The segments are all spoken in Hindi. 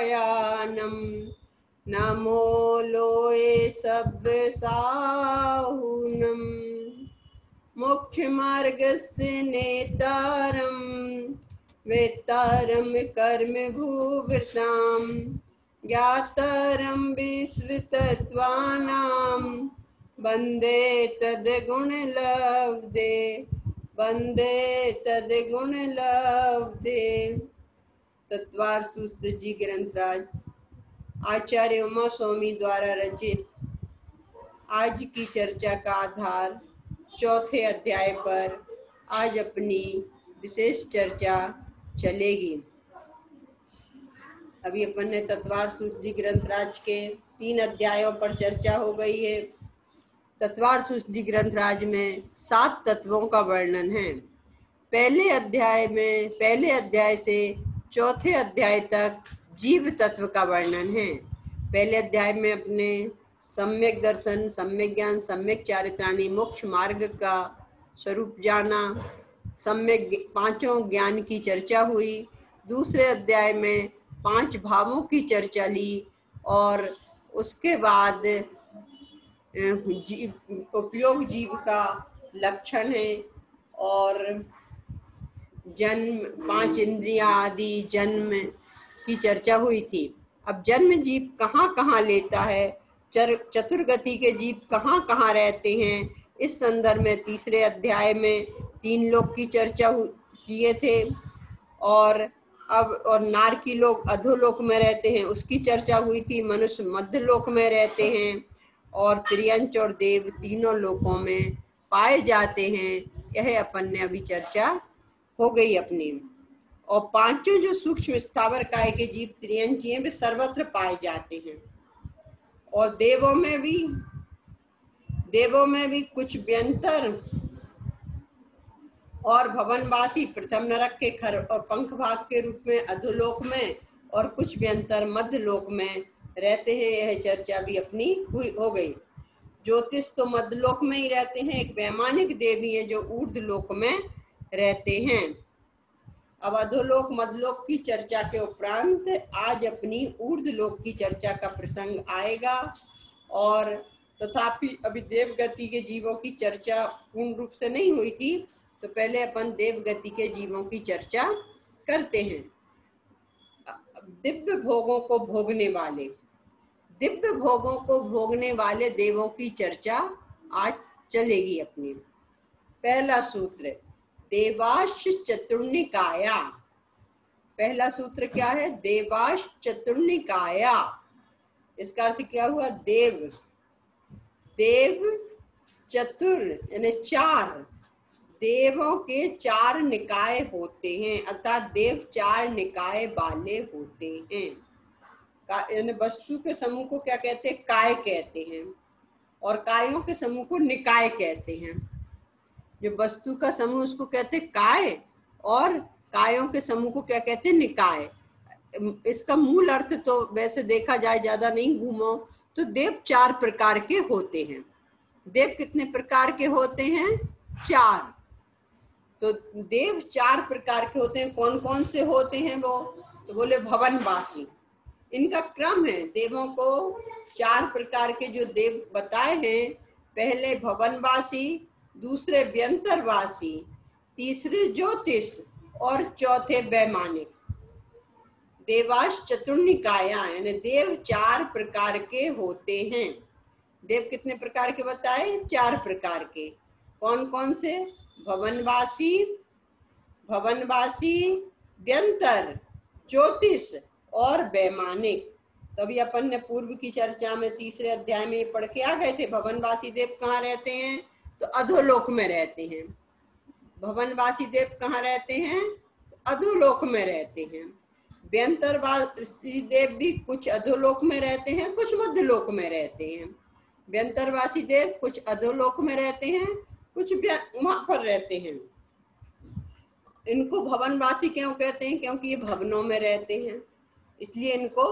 कायानम नमो लोए सब साहुनम मोक्ष मार्गस्य नेतारम वेत्तारम कर्म भूवृताम ज्ञातारम विश्वतत्त्वानां वन्दे तद्गुणलब्धे वन्दे तद्गुणलब्धे। तत्वार सूत्र जी ग्रंथराज आचार्य उमा स्वामी द्वारा रचित आज की चर्चा का आधार चौथे अध्याय पर आज अपनी विशेष चर्चा चलेगी। अभी अपन ने तत्वार सूत्र जी ग्रंथराज के 3 अध्यायों पर चर्चा हो गई है। तत्वार सूत्र जी ग्रंथराज में 7 तत्वों का वर्णन है। पहले अध्याय से चौथे अध्याय तक जीव तत्व का वर्णन है। पहले अध्याय में अपने सम्यक दर्शन, सम्यक ज्ञान, सम्यक चारित्राणी, मोक्ष मार्ग का स्वरूप जाना, सम्यक 5 ज्ञान की चर्चा हुई। दूसरे अध्याय में 5 भावों की चर्चा ली और उसके बाद उपयोग जीव का लक्षण है और जन्म, 5 इंद्रियां आदि जन्म की चर्चा हुई थी। अब जन्म जीव कहाँ कहाँ लेता है, चतुर्गति के जीव कहाँ कहाँ रहते हैं, इस संदर्भ में तीसरे अध्याय में 3 लोक की चर्चा किए थे और नारकी लोग अधोलोक में रहते हैं उसकी चर्चा हुई थी। मनुष्य मध्य लोक में रहते हैं और त्रियंच और देव तीनों लोकों में पाए जाते हैं। यह अपन ने अभी चर्चा हो गई अपनी। और 5 जो सूक्ष्म स्थावर काय के जीव त्रियंची हैं वे सर्वत्र पाए जाते हैं और देवों में भी कुछ व्यंतर और भवनवासी प्रथम नरक के खर और पंख भाग के रूप में अधोलोक में और कुछ व्यंतर मध्य लोक में रहते हैं। यह चर्चा भी अपनी हो गई। ज्योतिष तो मध्य लोक में ही रहते हैं। एक वैमानिक देवी है जो ऊर्ध्व लोक में रहते हैं। अब अधोलोक मध्यलोक की चर्चा के उपरांत आज अपनी ऊर्ध्व लोक की चर्चा का प्रसंग आएगा और तथापि अभी देवगति के जीवों की चर्चा पूर्ण रूप से नहीं हुई थी, तो पहले अपन देवगति के जीवों की चर्चा करते हैं। दिव्य भोगों को भोगने वाले देवों की चर्चा आज चलेगी अपनी। पहला सूत्र देवाश्च चतुर्निकाया। पहला सूत्र क्या है? देवाश्च चतुर्निकाया। इसका अर्थ क्या हुआ? देव चतुर यानी 4 देवों के 4 निकाय होते हैं, अर्थात देव 4 निकाय वाले होते हैं। यानी वस्तु के समूह को क्या कहते हैं? काय कहते हैं और कायों के समूह को निकाय कहते हैं। जो वस्तु का समूह उसको कहते हैं काय और कायों के समूह को क्या कहते हैं? निकाय। इसका मूल अर्थ तो वैसे देखा जाए, ज्यादा नहीं घूमो, तो देव 4 प्रकार के होते हैं। देव कितने प्रकार के होते हैं? 4। तो देव 4 प्रकार के होते हैं। कौन कौन से होते हैं वो? तो बोले भवनवासी। इनका क्रम है। देवों को 4 प्रकार के जो देव बताए हैं, पहले भवनवासी, दूसरे व्यंतरवासी, तीसरे ज्योतिष और चौथे वैमानिक। देवाश चतुर्निकाया यानी देव 4 प्रकार के होते हैं। देव कितने प्रकार के बताए? 4 प्रकार के। कौन कौन से? भवनवासी, व्यंतर, ज्योतिष और वैमानिक। तो अभी अपन ने पूर्व की चर्चा में तीसरे अध्याय में पढ़ के आ गए थे। भवनवासी देव कहाँ रहते हैं? तो अधोलोक में रहते हैं। भवनवासी देव कहाँ रहते हैं? तो अधोलोक में रहते हैं। व्यंतरवासी देव भी कुछ अधोलोक में रहते हैं, कुछ मध्यलोक में रहते हैं। व्यंतरवासी देव कुछ अधोलोक में रहते हैं, कुछ वहां पर रहते हैं। इनको भवनवासी क्यों कहते हैं? क्योंकि ये भवनों में रहते हैं, इसलिए इनको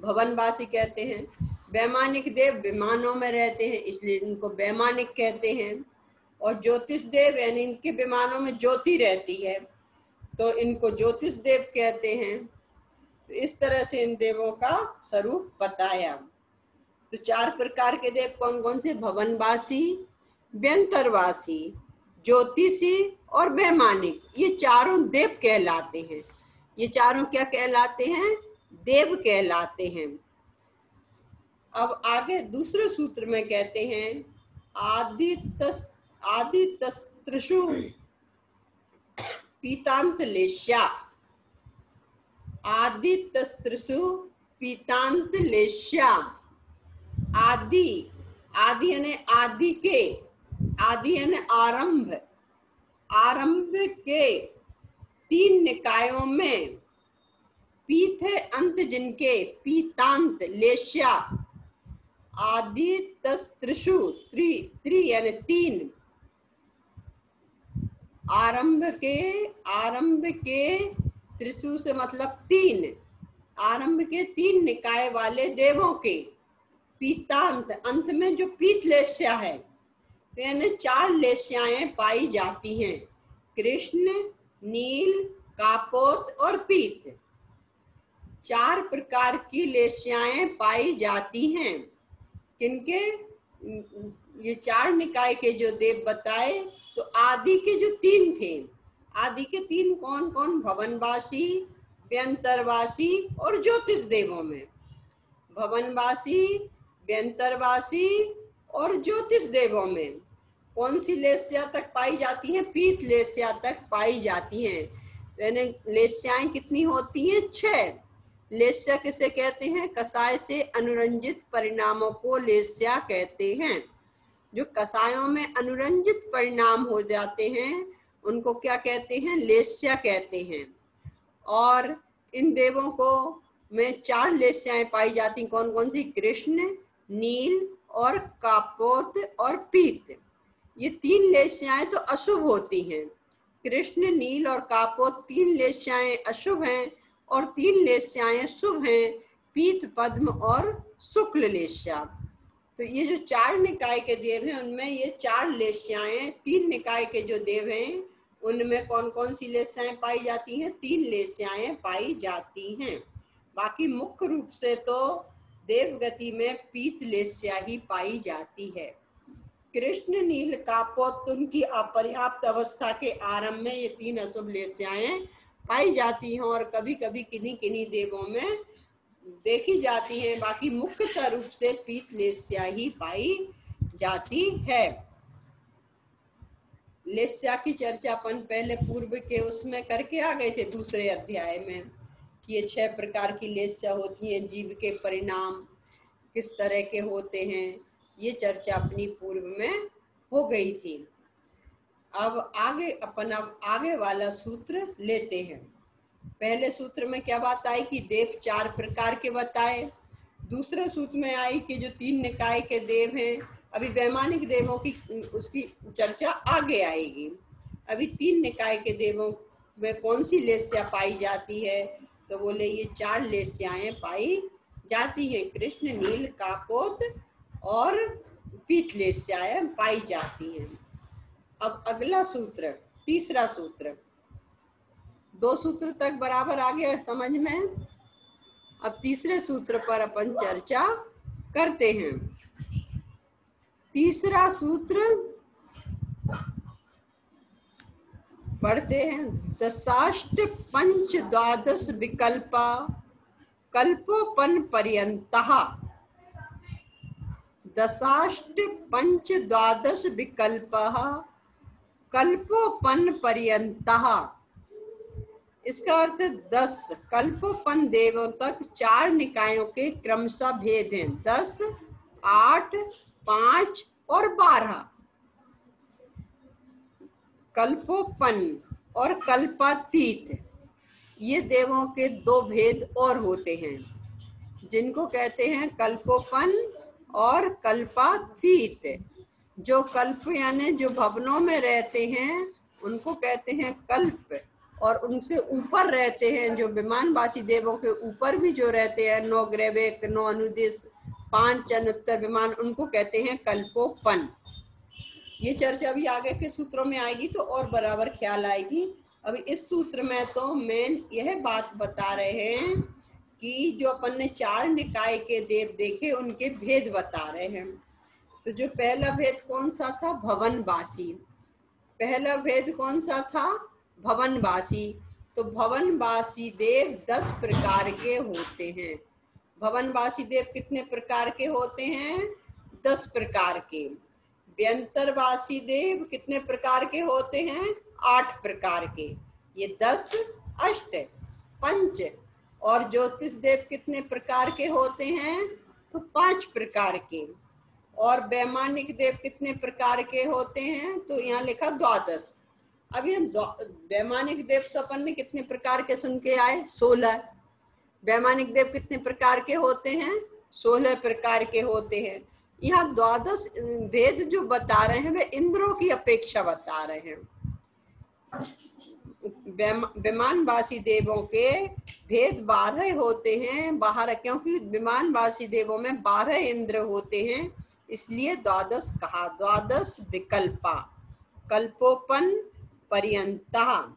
भवनवासी कहते हैं। वैमानिक देव विमानों में रहते हैं, इसलिए इनको वैमानिक कहते हैं। और ज्योतिष देव यानी इनके विमानों में ज्योति रहती है, तो इनको ज्योतिष देव कहते हैं। तो इस तरह से इन देवों का स्वरूप बताया। तो 4 प्रकार के देव कौन कौन से? भवनवासी, व्यंतरवासी, ज्योतिषी और वैमानिक। ये चारों देव कहलाते हैं। ये चारों क्या कहलाते हैं? देव कहलाते हैं। अब आगे दूसरे सूत्र में कहते हैं आदितस्त्रषु पीतांतलेश्या। आदितस्त्रषु पीतांतलेश्या। आदि, आदि यानी आदि के, आदि यानी आरंभ, आरंभ के 3 निकायों में पीत है अंत जिनके, पीतांत लेश्या। आदि तस्त्रषु, त्रि यानी 3, आरंभ के त्रिशु से मतलब 3, आरंभ के 3 निकाय वाले देवों के, पीतांत अंत में जो पीत लेश्या है, तो यानी 4 लेश्याएं पाई जाती हैं, कृष्ण, नील, कापोत और पीत। 4 प्रकार की लेश्याएं पाई जाती हैं। किनके? ये 4 निकाय के जो देव बताए, तो आदि के जो 3 थे, आदि के 3 कौन कौन? भवनवासी, व्यंतरवासी और ज्योतिष देवों में। भवनवासी, व्यंतरवासी और ज्योतिष देवों में कौन सी लेस्या तक पाई जाती हैं? पीत लेस्या तक पाई जाती हैं। यानी लेस्याएं कितनी होती हैं? 6। लेस्या किसे कहते हैं? कसाय से अनुरंजित परिणामों को लेस्या कहते हैं। जो कसायों में अनुरंजित परिणाम हो जाते हैं उनको क्या कहते हैं? लेस्या कहते हैं। और इन देवों को में 4 लेस्याएं पाई जाती, कौन कौन सी? कृष्ण, नील और कापोत और पीत। ये 3 लेस्याएं तो अशुभ होती हैं। कृष्ण, नील और कापोत 3 लेस्याएं अशुभ हैं और 3 लेस्याएं शुभ हैं, पीत, पद्म और शुक्ल लेस्या। तो ये जो 4 निकाय के देव हैं उनमें ये 4 लेस्याएं, 3 निकाय के जो देव हैं उनमें कौन कौन सी लेस्याएं पाई जाती हैं? 3 लेस्याएं पाई जाती हैं। बाकी मुख्य रूप से तो देवगति में पीत लेस्या ही पाई जाती है। कृष्ण, नील, कापोत उनकी अपर्याप्त अवस्था के आरंभ में ये 3 अशुभ लेस्याएं पाई जाती हैं और कभी कभी किन्हीं किन्हीं देवों में देखी जाती हैं। बाकी मुख्यतः रूप से पीत लेस्या ही पाई जाती है। लेस्या की चर्चा अपन पहले पूर्व के उसमें करके आ गए थे, दूसरे अध्याय में। ये 6 प्रकार की लेस्या होती हैं, जीव के परिणाम किस तरह के होते हैं, ये चर्चा अपनी पूर्व में हो गई थी। अब आगे वाला सूत्र लेते हैं। पहले सूत्र में क्या बात आई कि देव 4 प्रकार के बताए। दूसरे सूत्र में आई कि जो 3 निकाय के देव हैं, अभी वैमानिक देवों की उसकी चर्चा आगे आएगी। अभी 3 निकाय के देवों में कौन सी लेस्या पाई जाती है? तो बोले ये 4 लेस्याएं पाई जाती हैं, कृष्ण, नील, कापोत और पीत लेस्याएं पाई जाती हैं। अब अगला सूत्र, तीसरा सूत्र, 2 सूत्र तक बराबर आ गया समझ में। अब तीसरे सूत्र पर अपन चर्चा करते हैं। तीसरा सूत्र पढ़ते हैं। दशाष्ट पंच द्वादश विकल्पा कल्पोपन पर्यंतः। दशाष्ट पंच द्वादश विकल्पः कल्पोपन पर्यंतः। इसका अर्थ 10 कल्पोपन देवों तक 4 निकायों के क्रमशः भेद हैं, 10, 8, 5 और 12। कल्पोपन और कल्पातीत ये देवों के 2 भेद और होते हैं, जिनको कहते हैं कल्पोपन और कल्पातीत। जो कल्प यानी जो भवनों में रहते हैं उनको कहते हैं कल्प, और उनसे ऊपर रहते हैं जो विमानवासी देवों के ऊपर भी जो रहते हैं, 9 ग्रैवेक, 9 अनुदिश, 5 चनुत्तर विमान, उनको कहते हैं कल्पोपन। ये चर्चा अभी आगे के सूत्रों में आएगी तो और बराबर ख्याल आएगी। अभी इस सूत्र में तो मेन यह बात बता रहे हैं कि जो अपन ने 4 निकाय के देव देखे उनके भेद बता रहे हैं। तो जो पहला भेद कौन सा था? भवनवासी। पहला भेद कौन सा था? भवनवासी। तो भवनवासी देव 10 प्रकार के होते हैं। भवनवासी देव कितने प्रकार के होते हैं? 10 प्रकार के। व्यंतरवासी देव कितने प्रकार के होते हैं? 8 प्रकार के। ये 10 अष्ट पंच। और ज्योतिष देव कितने प्रकार के होते हैं? तो 5 प्रकार के। और वैमानिक देव कितने प्रकार के होते हैं? तो यहाँ लिखा 12। अब ये वैमानिक देव तो अपन ने कितने प्रकार के सुन के आए? 16। वैमानिक देव कितने प्रकार के होते हैं? 16 प्रकार के होते हैं। यहाँ 12 भेद जो बता रहे हैं वे इंद्रों की अपेक्षा बता रहे हैं। विमानवासी देवों के भेद 12 होते हैं। 12 क्योंकि विमानवासी देवों में 12 इंद्र होते हैं, इसलिए 12 कहा। 12 विकल्पा कल्पोपन पर्यंता।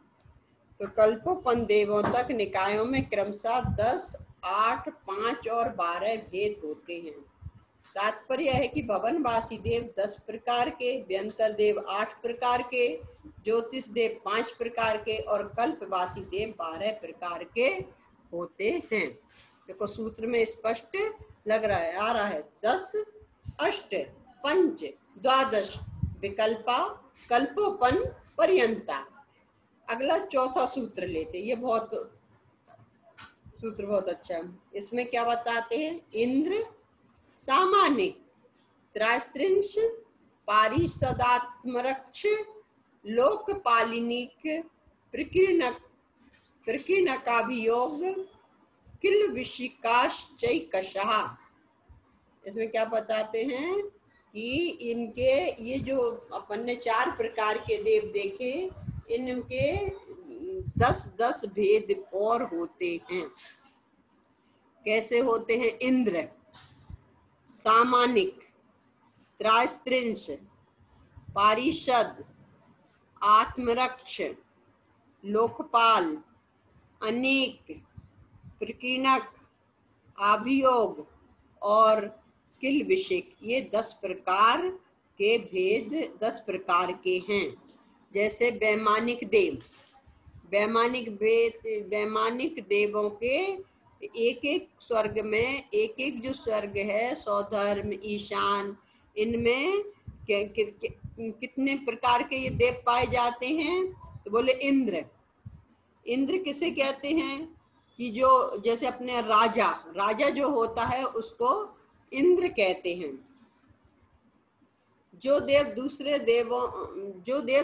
तो कल्पोपन देवों तक निकायों में क्रमशः 10, 8, 5 और 12 भेद होते हैं। तात्पर्य है कि भवनवासी देव 10 प्रकार के, व्यंतर देव 8 प्रकार के, ज्योतिष देव 5 प्रकार के और कल्पवासी देव 12 प्रकार के होते हैं। देखो सूत्र में स्पष्ट लग रहा है, आ रहा है। 10 अष्ट पंच 12 विकल्पा कल्पोपन पर्यंता। अगला चौथा सूत्र लेते, ये सूत्र बहुत अच्छा है। इसमें क्या बताते हैं? इंद्र सामानिक त्रैस्त्रिंश पारिषदात्मरक्ष लोकपालिनिक प्रकीर्णकाभियोग किल विशिकाश्चैकशः। इसमें क्या बताते हैं कि इनके ये जो अपन ने 4 प्रकार के देव देखे, इनके 10-10 भेद और होते हैं। कैसे होते हैं? इंद्र सामानिक त्रैस्त्रिंश पारिषद आत्मरक्ष लोकपाल अनेक प्रकीर्णक अभियोग और किल विशिक। ये 10 प्रकार के भेद 10 प्रकार के हैं। जैसे वैमानिक देव, वैमानिक देवों के एक एक स्वर्ग में एक एक जो स्वर्ग है, सौधर्म ईशान, इनमें कितने प्रकार के ये देव पाए जाते हैं? तो बोले इंद्र। इंद्र किसे कहते हैं? कि जो जैसे अपने राजा जो होता है उसको इंद्र कहते हैं। जो देव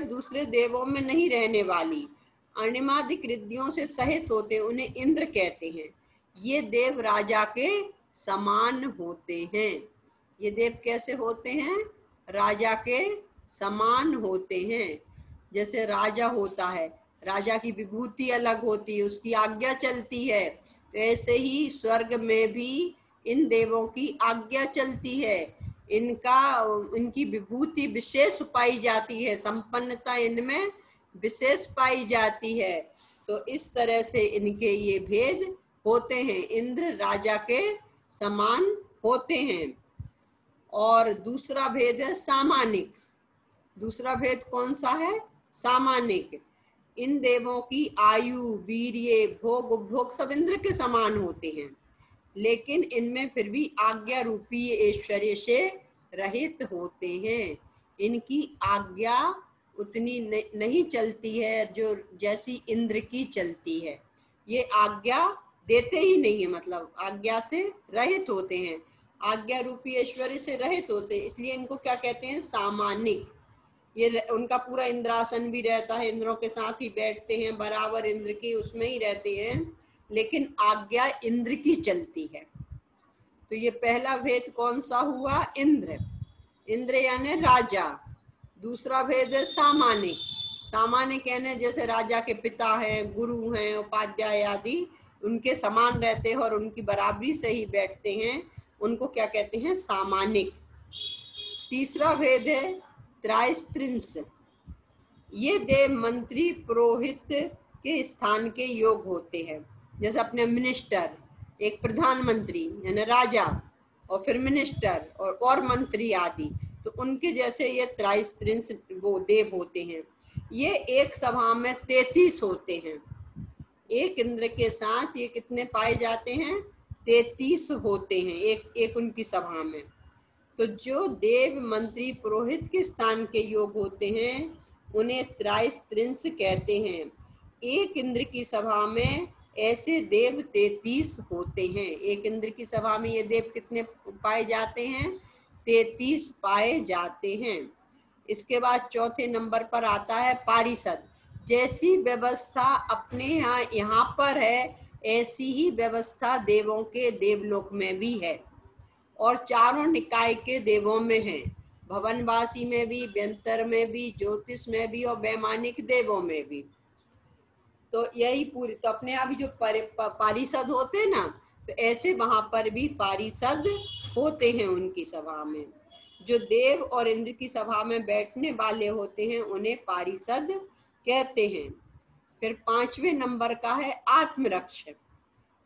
दूसरे देवों में नहीं रहने वाली अणिमादिक रिद्धियों से सहित होते हैं, उन्हें इंद्र कहते हैं। ये देव राजा के समान होते हैं। ये देव कैसे होते हैं? राजा के समान होते हैं। जैसे राजा होता है, राजा की विभूति अलग होती है, उसकी आज्ञा चलती है। तो ऐसे ही स्वर्ग में भी इन देवों की आज्ञा चलती है। इनकी विभूति विशेष पाई जाती है, संपन्नता इनमें विशेष पाई जाती है। तो इस तरह से इनके ये भेद होते हैं। इंद्र राजा के समान होते हैं। और दूसरा भेद है सामानिक। दूसरा भेद कौन सा है? सामानिक। इन देवों की आयु, वीर्य, भोग, उपभोग सब इंद्र के समान होते हैं, लेकिन इनमें फिर भी आज्ञा रूपी ऐश्वर्य से रहित होते हैं। इनकी आज्ञा उतनी नहीं चलती है जो जैसी इंद्र की चलती है। ये आज्ञा देते ही नहीं है, मतलब आज्ञा से रहित होते हैं, आज्ञा रूपी ऐश्वर्य से रहित होते हैं, इसलिए इनको क्या कहते हैं? सामानिक। ये उनका पूरा इंद्रासन भी रहता है, इंद्रों के साथ ही बैठते हैं, बराबर इंद्र की उसमें ही रहते हैं, लेकिन आज्ञा इंद्र की चलती है। तो ये पहला भेद कौन सा हुआ? इंद्र। इंद्र यानी राजा। दूसरा भेद है सामानिक। सामानिक यानी जैसे राजा के पिता हैं, गुरु हैं, उपाध्याय आदि उनके समान रहते हैं और उनकी बराबरी से ही बैठते हैं, उनको क्या कहते हैं? सामानिक। तीसरा भेद है त्रैस्त्रिंश। ये देव मंत्री पुरोहित के स्थान के योग होते हैं। जैसे अपने मिनिस्टर, एक प्रधानमंत्री यानी राजा, और फिर मिनिस्टर और मंत्री आदि। तो उनके जैसे ये त्राइस्त्रिंश वो देव होते हैं। ये एक सभा में 33 होते हैं। एक इंद्र के साथ ये कितने पाए जाते हैं? 33 होते हैं एक उनकी सभा में। तो जो देव मंत्री पुरोहित के स्थान के योग होते हैं उन्हें त्राइस्त्रिंश कहते हैं। एक इंद्र की सभा में ऐसे देव 33 होते हैं। एक इंद्र की सभा में ये देव कितने पाए जाते हैं? 33 पाए जाते हैं। इसके बाद चौथे नंबर पर आता है पारिषद। जैसी व्यवस्था अपने यहाँ पर है ऐसी ही व्यवस्था देवों के देवलोक में भी है और चारों निकाय के देवों में है। भवनवासी में भी, व्यंतर में भी, ज्योतिष में भी और वैमानिक देवों में भी। तो यही पूरी, तो अपने यहाँ भी जो पारिषद होते हैं ना, तो ऐसे वहां पर भी पारिषद होते हैं उनकी सभा में। जो देव और इंद्र की सभा में बैठने वाले होते हैं उन्हें पारिषद कहते हैं। फिर 5वें नंबर का है आत्मरक्ष।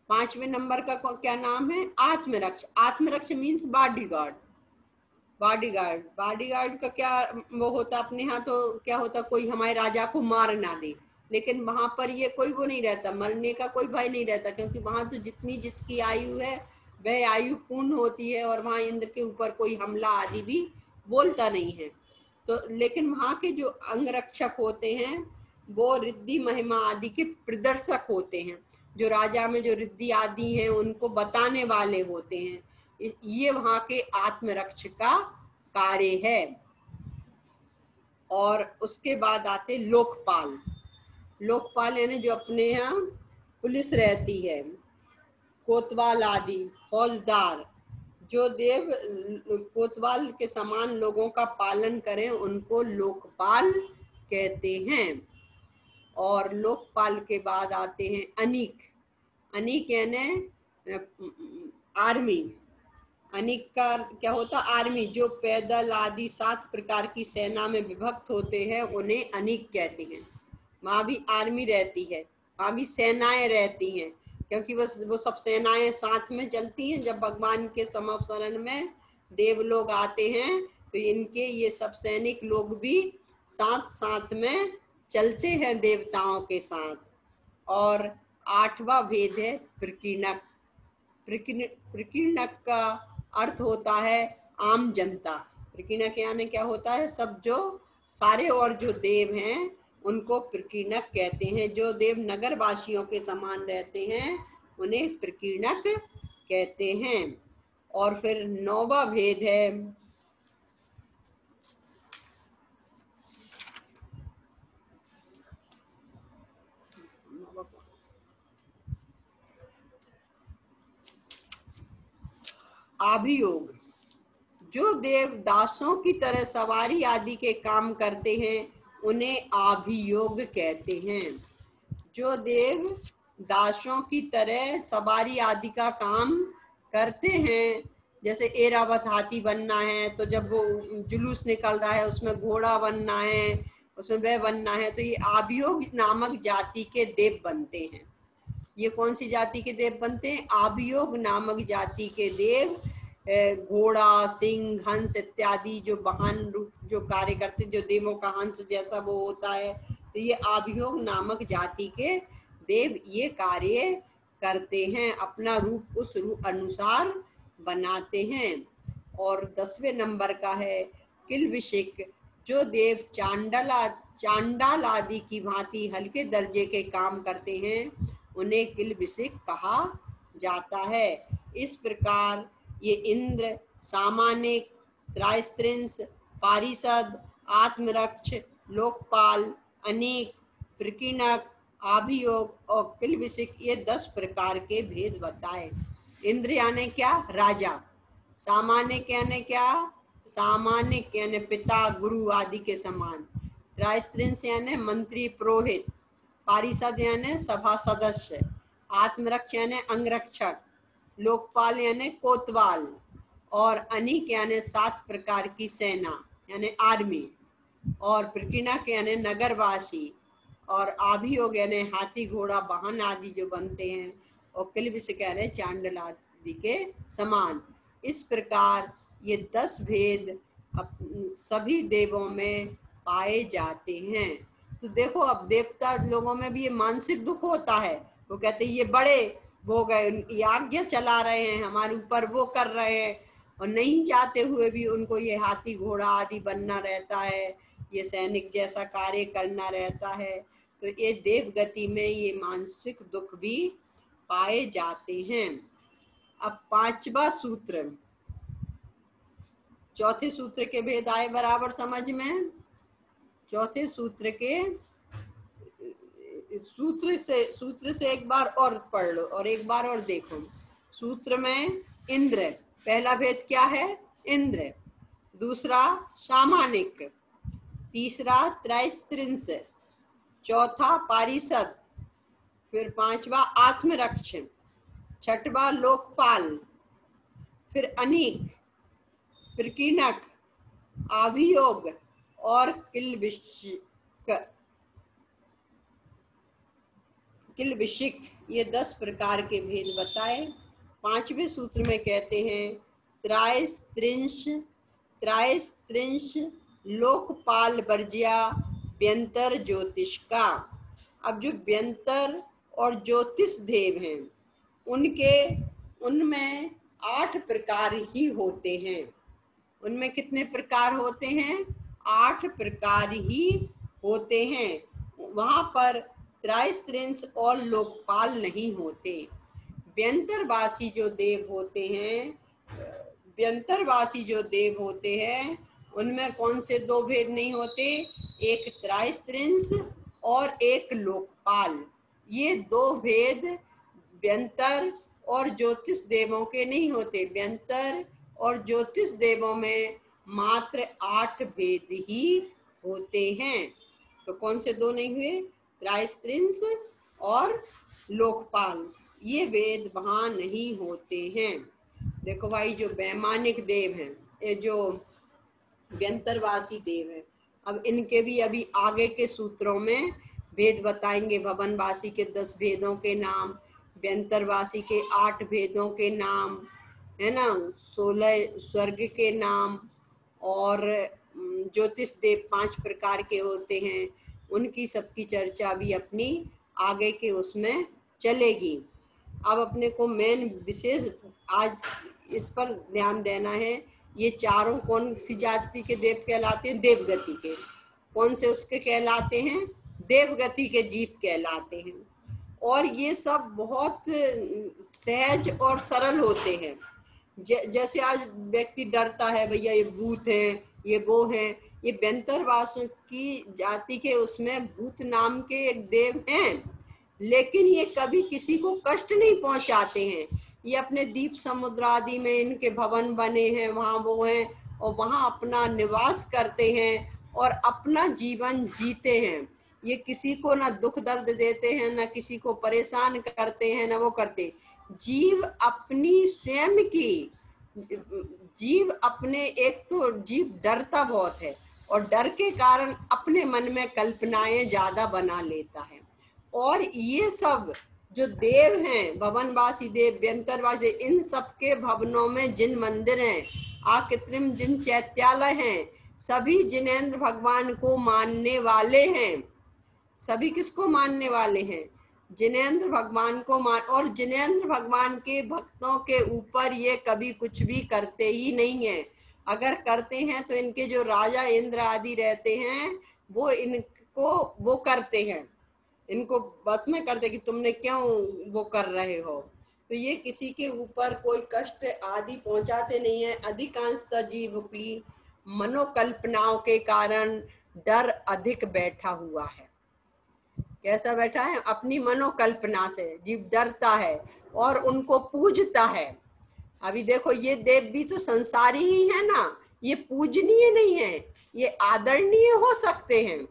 5वें नंबर का क्या नाम है? आत्मरक्ष। आत्मरक्ष मीन्स बॉडीगार्ड। बॉडीगार्ड, बॉडीगार्ड का क्या वो होता अपने यहाँ? तो क्या होता, कोई हमारे राजा को मार ना दे, लेकिन वहां पर ये कोई वो नहीं रहता, मरने का कोई भय नहीं रहता, क्योंकि वहां तो जितनी जिसकी आयु है वह आयु पूर्ण होती है और वहां इंद्र के ऊपर कोई हमला आदि भी बोलता नहीं है। तो लेकिन वहां के जो अंगरक्षक होते हैं वो रिद्धि महिमा आदि के प्रदर्शक होते हैं। जो राजा में जो रिद्धि आदि हैं उनको बताने वाले होते हैं। ये वहां के आत्मरक्ष का कार्य है। और उसके बाद आते लोकपाल। लोकपाल यानी जो अपने यहाँ पुलिस रहती है, कोतवाल आदि, फौजदार। जो देव कोतवाल के समान लोगों का पालन करें उनको लोकपाल कहते हैं। और लोकपाल के बाद आते हैं अनीक। अनीक यानी आर्मी। अनीक का क्या होता? आर्मी। जो पैदल आदि 7 प्रकार की सेना में विभक्त होते हैं उन्हें अनीक कहते हैं। वहाँ भी आर्मी रहती है, वहाँ भी सेनाएं रहती हैं, क्योंकि वो सब सेनाएं साथ में चलती हैं। जब भगवान के समवसरण में देव लोग आते हैं तो इनके ये सब सैनिक लोग भी साथ साथ में चलते हैं देवताओं के साथ। और 8वां भेद है प्रकीर्णक। प्रकीर्णक का अर्थ होता है आम जनता। प्रकीर्णक यानी क्या होता है? सब जो सारे और जो देव हैं उनको प्रकीर्णक कहते हैं। जो देव नगर वासियों के समान रहते हैं उन्हें प्रकीर्णक कहते हैं। और फिर 9वां भेद है अभियोग। जो देव दासों की तरह सवारी आदि के काम करते हैं उन्हें अभियोग कहते हैं। जो देव दासों की तरह सवारी आदि का काम करते हैं, जैसे एरावत हाथी बनना है तो जब वो जुलूस निकल रहा है उसमें घोड़ा बनना है, उसमें वह बनना है, तो ये अभियोग नामक जाति के देव बनते हैं। ये कौन सी जाति के देव बनते हैं? अभियोग नामक जाति के देव घोड़ा, सिंह, हंस इत्यादि जो वाहन रूप जो कार्य करते, जो देवों का हंस जैसा वो होता है, तो ये अभियोग नामक जाति के देव ये कार्य करते हैं, अपना रूप उस रूप अनुसार बनाते हैं। और 10वें नंबर का है किल्बिषिक। जो देव चांडाल आदि की भांति हल्के दर्जे के काम करते हैं उन्हें किल्बिषिक कहा जाता है। इस प्रकार ये इंद्र, सामानिक, त्राइस्त्रिंश, पारिषद, आत्मरक्ष, लोकपाल, अनीक, प्रकीर्णक, अभियोग और किल्बिषिक ये 10 प्रकार के भेद बताए। इंद्र यानी क्या? राजा। सामान्य यानी क्या? सामान्य यानी पिता, गुरु आदि के समान। त्राइस्त्रिंश यानी मंत्री, पुरोहित। पारिषद यानी सभा सदस्य। आत्मरक्ष यानी अंगरक्षक। लोकपाल यानी कोतवाल। और अनीक यानी 7 प्रकार की सेना यानी आर्मी। और प्रकीर्णक यानी नगरवासी। और अभियोग यानी हाथी, घोड़ा, वाहन आदि जो बनते हैं और किल से कह रहे चांडल आदि के समान। इस प्रकार ये 10 भेद सभी देवों में पाए जाते हैं। तो देखो अब देवता लोगों में भी ये मानसिक दुख होता है, वो कहते हैं ये बड़े हो गए, यज्ञ चला रहे हैं हमारे ऊपर, वो कर रहे हैं, और नहीं चाहते हुए भी उनको ये हाथी घोड़ा आदि बनना रहता है, ये सैनिक जैसा कार्य करना रहता है। तो ये देव गति में ये मानसिक दुख भी पाए जाते हैं। अब 5वां सूत्र, चौथे सूत्र के भेद आए बराबर समझ में। चौथे सूत्र के सूत्र से एक बार और पढ़ लो और एक बार और देखो। सूत्र में इंद्र, पहला भेद क्या है? इंद्र। दूसरा सामानिक, तीसरा त्रैस्त्रिंश, चौथा पारिषद, फिर 5वां आत्मरक्ष, 6वां लोकपाल, फिर अनीक, प्रकीर्णक, अभियोग और किलबिशिक, ये 10 प्रकार के भेद बताए। 5वें सूत्र में कहते हैं त्रैस्त्रिंश लोकपाल वर्ज्या व्यंतर ज्योतिष का। अब जो व्यंतर और ज्योतिष देव हैं उनमें 8 प्रकार ही होते हैं। उनमें कितने प्रकार होते हैं? 8 प्रकार ही होते हैं। वहां पर त्रैस्त्रिंश और लोकपाल नहीं होते। व्यंतरवासी जो देव होते हैं उनमें कौन से 2 भेद नहीं होते? एक त्रैस्त्रिंश और एक लोकपाल। ये 2 भेद व्यंतर और ज्योतिष देवों के नहीं होते। व्यंतर और ज्योतिष देवों में मात्र 8 भेद ही होते हैं। तो कौन से 2 नहीं हुए? त्रैस्त्रिंश और लोकपाल, ये वेद वहां नहीं होते हैं। देखो भाई, जो वैमानिक देव हैं, ये जो व्यंतरवासी देव है, अब इनके भी अभी आगे के सूत्रों में भेद बताएंगे। भवनवासी के 10 भेदों के नाम, व्यंतरवासी के 8 भेदों के नाम, है ना, 16 स्वर्ग के नाम, और ज्योतिष देव 5 प्रकार के होते हैं, उनकी सबकी चर्चा भी अपनी आगे के उसमें चलेगी। अब अपने को मेन विशेष आज इस पर ध्यान देना है। ये चारों कौन सी जाति के देव कहलाते हैं? देवगति के। कौन से उसके कहलाते हैं? देवगति के जीव कहलाते हैं। और ये सब बहुत सहज और सरल होते हैं। जैसे आज व्यक्ति डरता है, भैया ये भूत है, ये वो है, ये व्यंतरवासों की जाति के उसमें भूत नाम के एक देव हैं, लेकिन ये कभी किसी को कष्ट नहीं पहुंचाते हैं। ये अपने द्वीप समुद्र आदि में इनके भवन बने हैं, वहाँ वो हैं, और वहाँ अपना निवास करते हैं और अपना जीवन जीते हैं। ये किसी को ना दुख दर्द देते हैं, ना किसी को परेशान करते हैं, ना वो करते। जीव अपनी स्वयं की, जीव अपने, एक तो जीव डरता बहुत है और डर के कारण अपने मन में कल्पनाएं ज्यादा बना लेता है। और ये सब जो देव हैं, भवनवासी देव, व्यंतरवासी देव, इन सबके भवनों में जिन मंदिर हैं, आकृत्रिम जिन चैत्यालय हैं, सभी जिनेंद्र भगवान को मानने वाले हैं। सभी किसको मानने वाले हैं? जिनेंद्र भगवान को और जिनेंद्र भगवान के भक्तों के ऊपर ये कभी कुछ भी करते ही नहीं है। अगर करते हैं तो इनके जो राजा इंद्र आदि रहते हैं वो इनको वो करते हैं, इनको बस में करते कि तुमने क्यों वो कर रहे हो। तो ये किसी के ऊपर कोई कष्ट आदि पहुंचाते नहीं है। अधिकांशतः जीव की मनोकल्पनाओं के कारण डर अधिक बैठा हुआ है। कैसा बैठा है? अपनी मनोकल्पना से जीव डरता है और उनको पूजता है। अभी देखो, ये देव भी तो संसारी ही है ना, ये पूजनीय नहीं है, ये आदरणीय हो सकते हैं।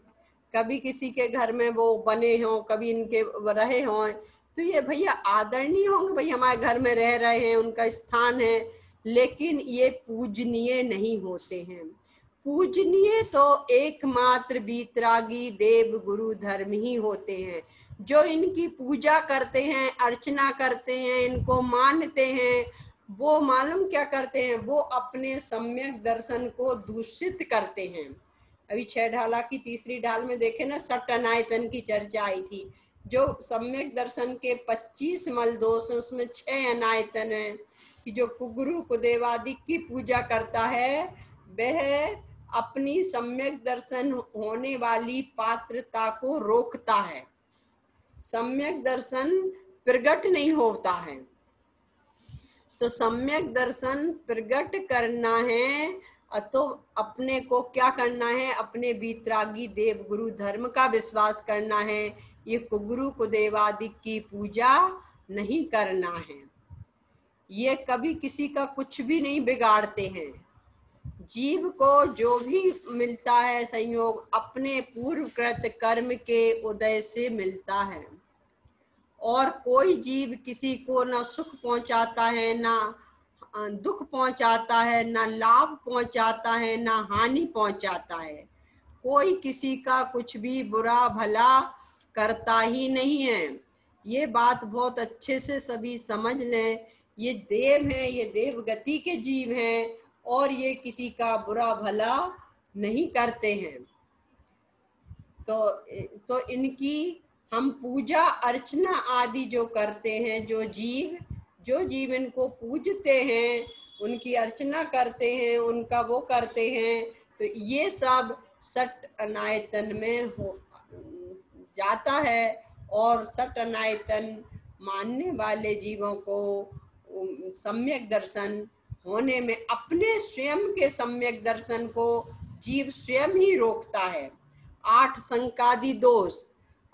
कभी किसी के घर में वो बने हों, कभी इनके रहे हों, तो ये भैया आदरणीय होंगे, भाई हमारे घर में रह रहे हैं, उनका स्थान है, लेकिन ये पूजनीय नहीं होते हैं। पूजनीय तो एकमात्र बीतरागी देव गुरु धर्म ही होते हैं, जो इनकी पूजा करते हैं, अर्चना करते हैं, इनको मानते हैं, वो मालूम क्या करते हैं, वो अपने सम्यक दर्शन को दूषित करते हैं। अभी 6 ढाला की तीसरी ढाल में देखे ना, सट अनायतन की चर्चा आई थी। जो सम्यक दर्शन के 25 मल दोष है, उसमें 6 अनायतन है कि जो कुगुरु कुदेवादि की पूजा करता है वह अपनी सम्यक दर्शन होने वाली पात्रता को रोकता है। सम्यक दर्शन प्रगट नहीं होता है, तो सम्यक दर्शन प्रगट करना है तो अपने को क्या करना है, अपने वीतरागी देव गुरु धर्म का विश्वास करना है। ये कुगुरु कुदेवादि की पूजा नहीं करना है। ये कभी किसी का कुछ भी नहीं बिगाड़ते हैं। जीव को जो भी मिलता है संयोग अपने पूर्वकृत कर्म के उदय से मिलता है, और कोई जीव किसी को ना सुख पहुंचाता है, ना दुख पहुंचाता है, ना लाभ पहुंचाता है, ना हानि पहुंचाता है। कोई किसी का कुछ भी बुरा भला करता ही नहीं है। ये बात बहुत अच्छे से सभी समझ लें। ये देव हैं, ये देव गति के जीव हैं, और ये किसी का बुरा भला नहीं करते हैं। तो इनकी हम पूजा अर्चना आदि जो करते हैं, जो जीव इनको पूजते हैं, उनकी अर्चना करते हैं, उनका वो करते हैं, तो ये सब सट अनायतन में हो जाता है। और सट अनायतन मानने वाले जीवों को सम्यक दर्शन होने में, अपने स्वयं के सम्यक दर्शन को जीव स्वयं ही रोकता है। 8 संकादि दोष,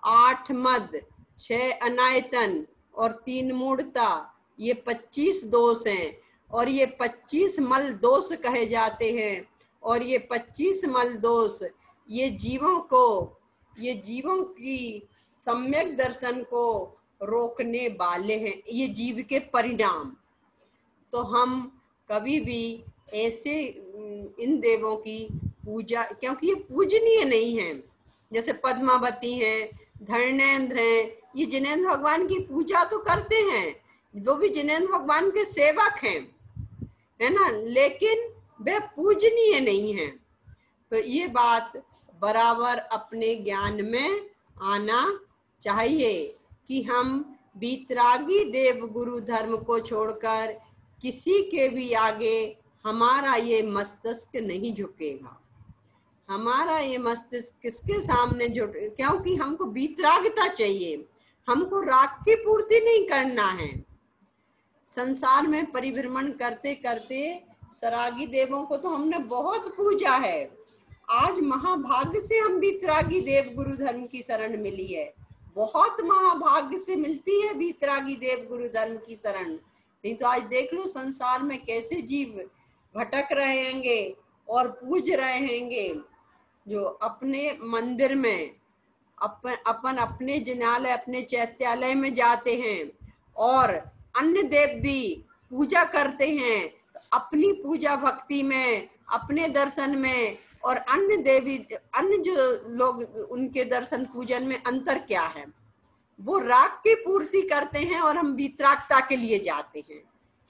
8 मद, 6 अनायतन और 3 मूढ़ता, ये 25 दोष हैं। और ये 25 मल दोष कहे जाते हैं। और ये 25 मल दोष ये जीवों की सम्यक दर्शन को रोकने वाले हैं, ये जीव के परिणाम। तो हम कभी भी ऐसे इन देवों की पूजा, क्योंकि ये पूजनीय नहीं है, जैसे पद्मावती हैं, धर्मेंद्र हैं, ये जिनेंद्र भगवान की पूजा तो करते हैं, वो भी जिनेंद्र भगवान के सेवक हैं, है ना, लेकिन वे पूजनीय नहीं है। तो ये बात बराबर अपने ज्ञान में आना चाहिए कि हम वीतरागी देव गुरु धर्म को छोड़कर किसी के भी आगे हमारा ये मस्तिष्क नहीं झुकेगा। हमारा ये मस्तिष्क किसके सामने झुक, क्योंकि हमको वीतरागता चाहिए, हमको राग की पूर्ति नहीं करना है। संसार में परिभ्रमण करते करते सरागी देवों को तो हमने बहुत पूजा है। आज महाभाग्य से हम वीतरागी देव गुरु धर्म की शरण मिली है, बहुत महाभाग्य से मिलती है वीतरागी देव गुरु धर्म की शरण। नहीं तो आज देख लो संसार में कैसे जीव भटक रहेंगे और पूज रहेंगे, जो अपने मंदिर में अपन अपने जिनालय, अपने चैत्यालय में जाते हैं और अन्य देव भी पूजा करते हैं। अपनी पूजा भक्ति में, अपने दर्शन में और अन्य देवी, अन्य जो लोग उनके दर्शन पूजन में अंतर क्या है? वो राग की पूर्ति करते हैं और हम वीतरागता के लिए जाते हैं।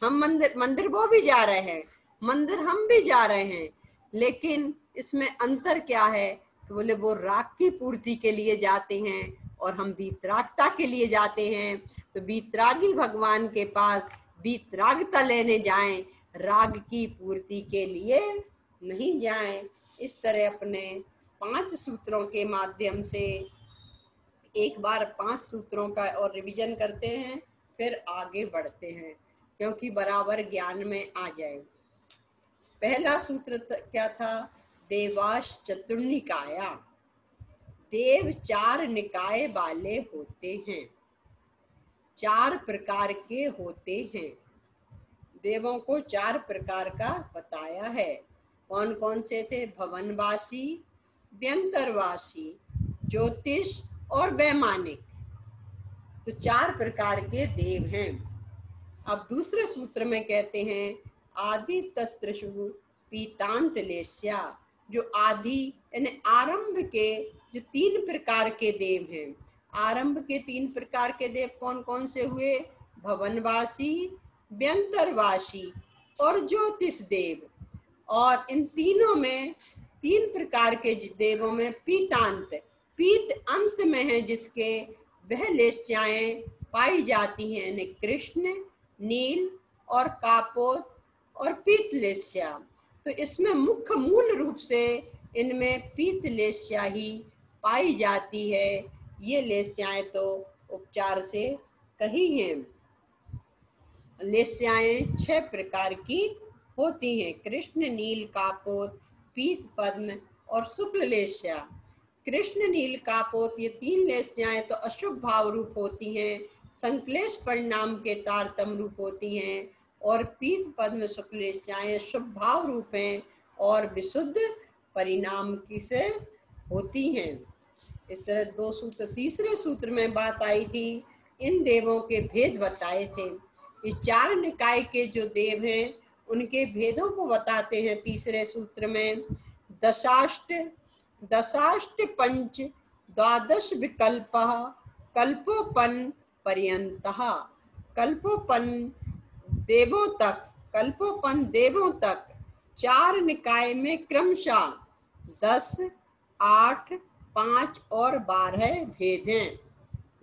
हम मंदिर वो भी जा रहे हैं, मंदिर हम भी जा रहे हैं, लेकिन इसमें अंतर क्या है? तो बोले वो राग की पूर्ति के लिए जाते हैं और हम वीतरागता के लिए जाते हैं। तो वीतरागी भगवान के पास वीतरागता लेने जाएं, राग की पूर्ति के लिए नहीं जाएं। इस तरह अपने 5 सूत्रों के माध्यम से एक बार 5 सूत्रों का और रिवीजन करते हैं, फिर आगे बढ़ते हैं, क्योंकि बराबर ज्ञान में आ जाए। पहला सूत्र क्या था? देवाश चतुर्निकाया। देव 4 निकाय वाले होते हैं, 4 प्रकार के होते हैं। देवों को 4 प्रकार का बताया है। कौन कौन से थे? भवनवासी, व्यंतरवासी, ज्योतिष और वैमानिक। तो 4 प्रकार के देव हैं। अब दूसरे सूत्र में कहते हैं आदि तस्त्रशु पीतांत लेस्या, जो आदि यानी आरंभ के जो 3 प्रकार के देव हैं। आरंभ के 3 प्रकार के देव कौन कौन से हुए? भवनवासी, व्यंतरवासी और ज्योतिष देव। और इन तीनों में 3 प्रकार के देवों में पीतांत, पीत अंत में है जिसके वह लेस्याएं पाई जाती हैं, यानी कृष्ण, नील और कापोत और पीत लेस्या। तो इसमें मुख्य मूल रूप से इनमें पीत लेस्या ही पाई जाती है। ये लेस्याएं तो उपचार से कही हैं। लेस्याएं 6 प्रकार की होती हैं, कृष्ण, नील, कापोत, पीत, पद्म और शुक्ल लेस्या। कृष्ण, नील, कापोत ये 3 लेस्याएं तो अशुभ भाव रूप होती हैं, संक्लेश परिणाम के तारतम रूप होती हैं। और पीत, पद्म, शुक्ल लेस्याएं शुभ भाव रूप हैं और विशुद्ध परिणाम की से होती हैं। इस तरह 2 सूत्र, तीसरे सूत्र में बात आई थी, इन देवों के भेद बताए थे। इस 4 निकाय के जो देव हैं उनके भेदों को बताते हैं तीसरे सूत्र में। दशाष्ट पंच द्वादश विकल्प कल्पोपन पर्यंतः। कल्पोपन देवों तक 4 निकाय में क्रमशः 10, 8, 5 और 12 भेद हैं।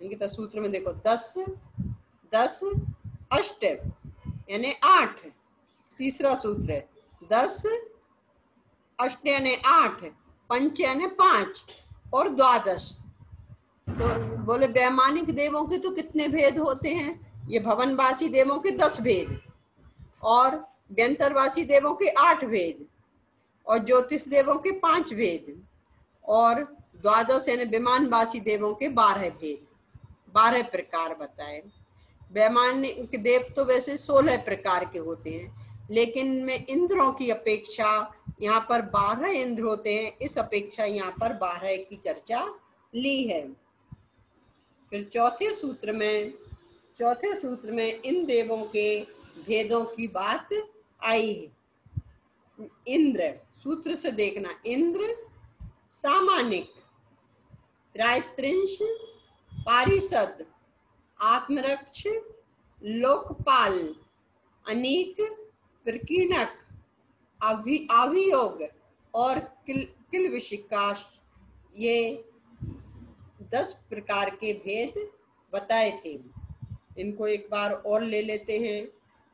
इनके तो सूत्र में देखो 10, 10, अष्ट यानी 8, तीसरा सूत्र है 10, अष्ट यानी 8, पंच यानी 5 और द्वादश। तो बोले वैमानिक देवों के तो कितने भेद होते हैं? ये भवनवासी देवों के 10 भेद और व्यंतरवासी देवों के 8 भेद और ज्योतिष देवों के 5 भेद और द्वादश यानी विमानवासी देवों के 12 भेद, 12 प्रकार बताए। वैमानिक देव तो वैसे 16 प्रकार के होते हैं, लेकिन में इंद्रों की अपेक्षा यहाँ पर 12 इंद्र होते हैं, इस अपेक्षा यहाँ पर 12 की चर्चा ली है। फिर चौथे सूत्र में इन देवों के भेदों की बात आई है। इंद्र, सूत्र से देखना, इंद्र सामानिक, त्रायस्त्रिंश, पारिषद, आत्मरक्ष, लोकपाल, अनीक, प्रकीर्णक, अभियोग और किलविशिकाश, ये 10 प्रकार के भेद बताए थे। इनको एक बार और ले लेते हैं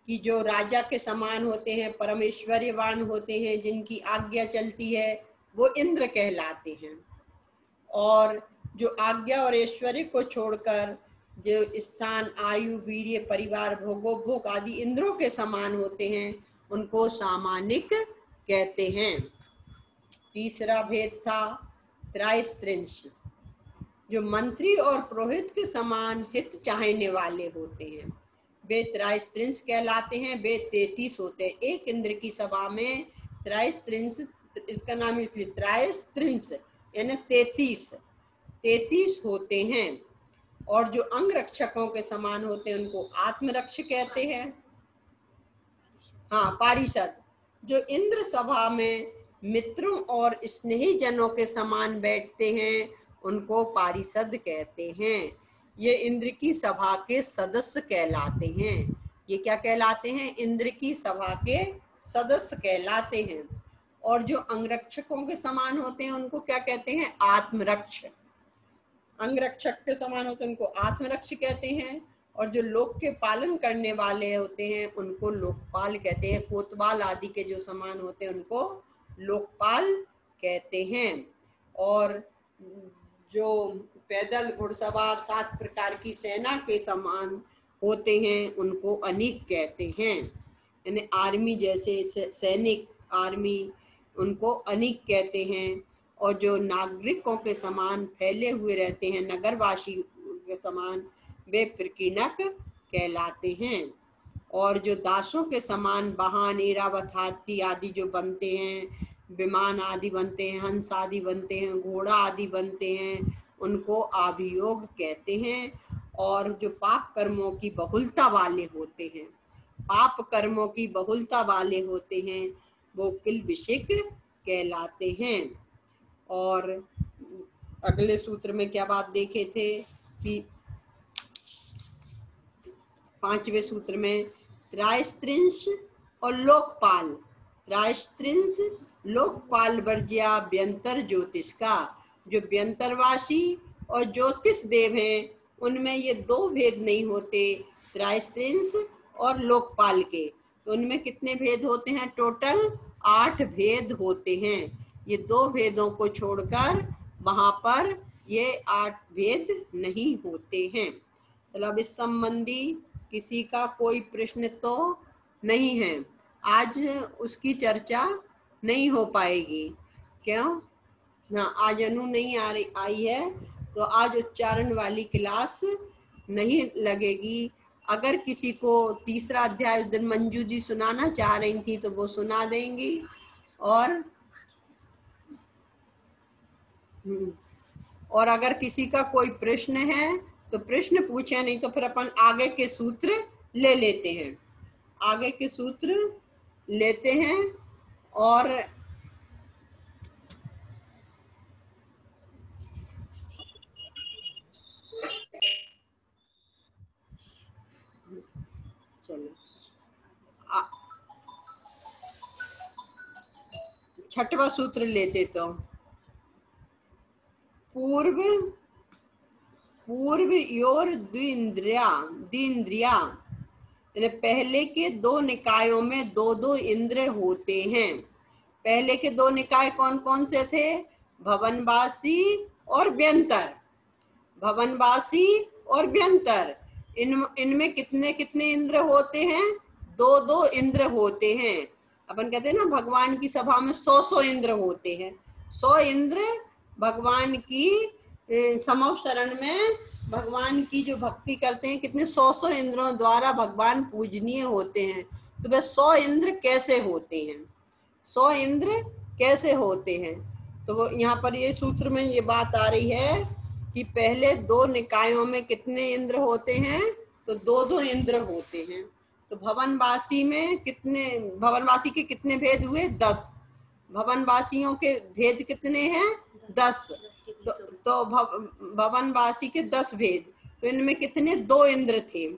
कि जो राजा के समान होते हैं, परमेश्वर्यवान होते हैं, जिनकी आज्ञा चलती है, वो इंद्र कहलाते हैं। और जो आज्ञा और ऐश्वर्य को छोड़कर जो स्थान, आयु, वीर्य, परिवार, भोग आदि इंद्रों के समान होते हैं, उनको सामानिक कहते हैं। तीसरा भेद था त्रायस्त्रिंश, जो मंत्री और पुरोहित के समान हित चाहने वाले होते हैं, वे त्रायस्त्रिंश कहलाते हैं। वे 33 होते हैं। एक इंद्र की सभा में त्रायस्त्रिंश, इसका नाम इसलिए त्रायस्त्रिंश यानी 33 होते हैं। और जो अंग रक्षकों के समान होते हैं उनको आत्मरक्ष कहते हैं। हाँ, पारिषद, जो इंद्र सभा में मित्रों और स्नेही जनों के समान बैठते हैं, उनको पारिषद कहते हैं। ये इंद्र की सभा के सदस्य कहलाते हैं। ये क्या कहलाते हैं? इंद्र की सभा के सदस्य कहलाते हैं। और जो अंगरक्षकों के समान होते हैं उनको क्या कहते हैं? आत्मरक्ष। अंगरक्षक के समान होते हैं उनको आत्मरक्ष कहते हैं। और जो लोक के पालन करने वाले होते हैं उनको लोकपाल कहते हैं। कोतवाल आदि के जो समान होते हैं उनको लोकपाल कहते हैं। और जो पैदल घुड़सवार 7 प्रकार की सेना के समान होते हैं उनको अनीक कहते हैं। यानी आर्मी जैसे सैनिक, आर्मी, उनको अनीक कहते हैं। और जो नागरिकों के समान फैले हुए रहते हैं, नगरवासी के समान, वे प्रकीर्णक कहलाते हैं। और जो दासों के समान वाहन, ऐरावत, हाथी आदि जो बनते हैं, विमान आदि बनते हैं, हंस आदि बनते हैं, घोड़ा आदि बनते हैं, उनको अभियोग कहते हैं। और जो पाप कर्मों की बहुलता वाले होते हैं, वो किलबिशिक कहलाते हैं। और अगले सूत्र में क्या बात देखे थे कि 5वें सूत्र में त्रायस्त्रिंश और लोकपाल, त्रायस्त्रिंश लोकपाल वर्ज्या व्यंतर ज्योतिष का, जो व्यंतरवासी और ज्योतिष देव हैं उनमें ये दो भेद नहीं होते, त्रायस्त्रिंश और लोकपाल के। तो उनमें कितने भेद होते हैं? टोटल 8 भेद होते हैं। ये 2 भेदों को छोड़कर वहां पर ये 8 भेद नहीं होते हैं। मतलब इस संबंधी किसी का कोई प्रश्न तो नहीं है, आज उसकी चर्चा नहीं हो पाएगी। क्यों ना? आज अनु नहीं आई है तो आज उच्चारण वाली क्लास नहीं लगेगी। अगर किसी को तीसरा अध्याय उस दिन मंजू जी सुनाना चाह रही थी तो वो सुना देंगी। और अगर किसी का कोई प्रश्न है तो प्रश्न पूछे, नहीं तो फिर अपन आगे के सूत्र ले लेते हैं। आगे के सूत्र लेते हैं और चलो 6वां सूत्र लेते। तो पूर्व योर द्विंद्रिया, पहले के 2 निकायों में 2 इंद्र होते हैं। पहले के 2 निकाय कौन कौन से थे? भवनवासी और व्यंतर। भवनवासी और व्यंतर, इनमें कितने कितने इंद्र होते हैं? 2 इंद्र होते हैं। अपन कहते हैं ना भगवान की सभा में 100 इंद्र होते हैं। 100 इंद्र भगवान की समवशरण में भगवान की जो भक्ति करते हैं, कितने 100 इंद्रों द्वारा भगवान पूजनीय होते हैं। तो वे 100 इंद्र कैसे होते हैं? 100 इंद्र कैसे होते हैं? तो वो यहाँ पर ये सूत्र में ये बात आ रही है कि पहले 2 निकायों में कितने इंद्र होते हैं? तो 2 इंद्र होते हैं। तो भवनवासी में कितने, भवनवासी के कितने भेद हुए? 10। भवनवासियों के भेद कितने हैं? 10। तो भवनवासी के 10 भेद, तो इनमें कितने? 2 इंद्र थे,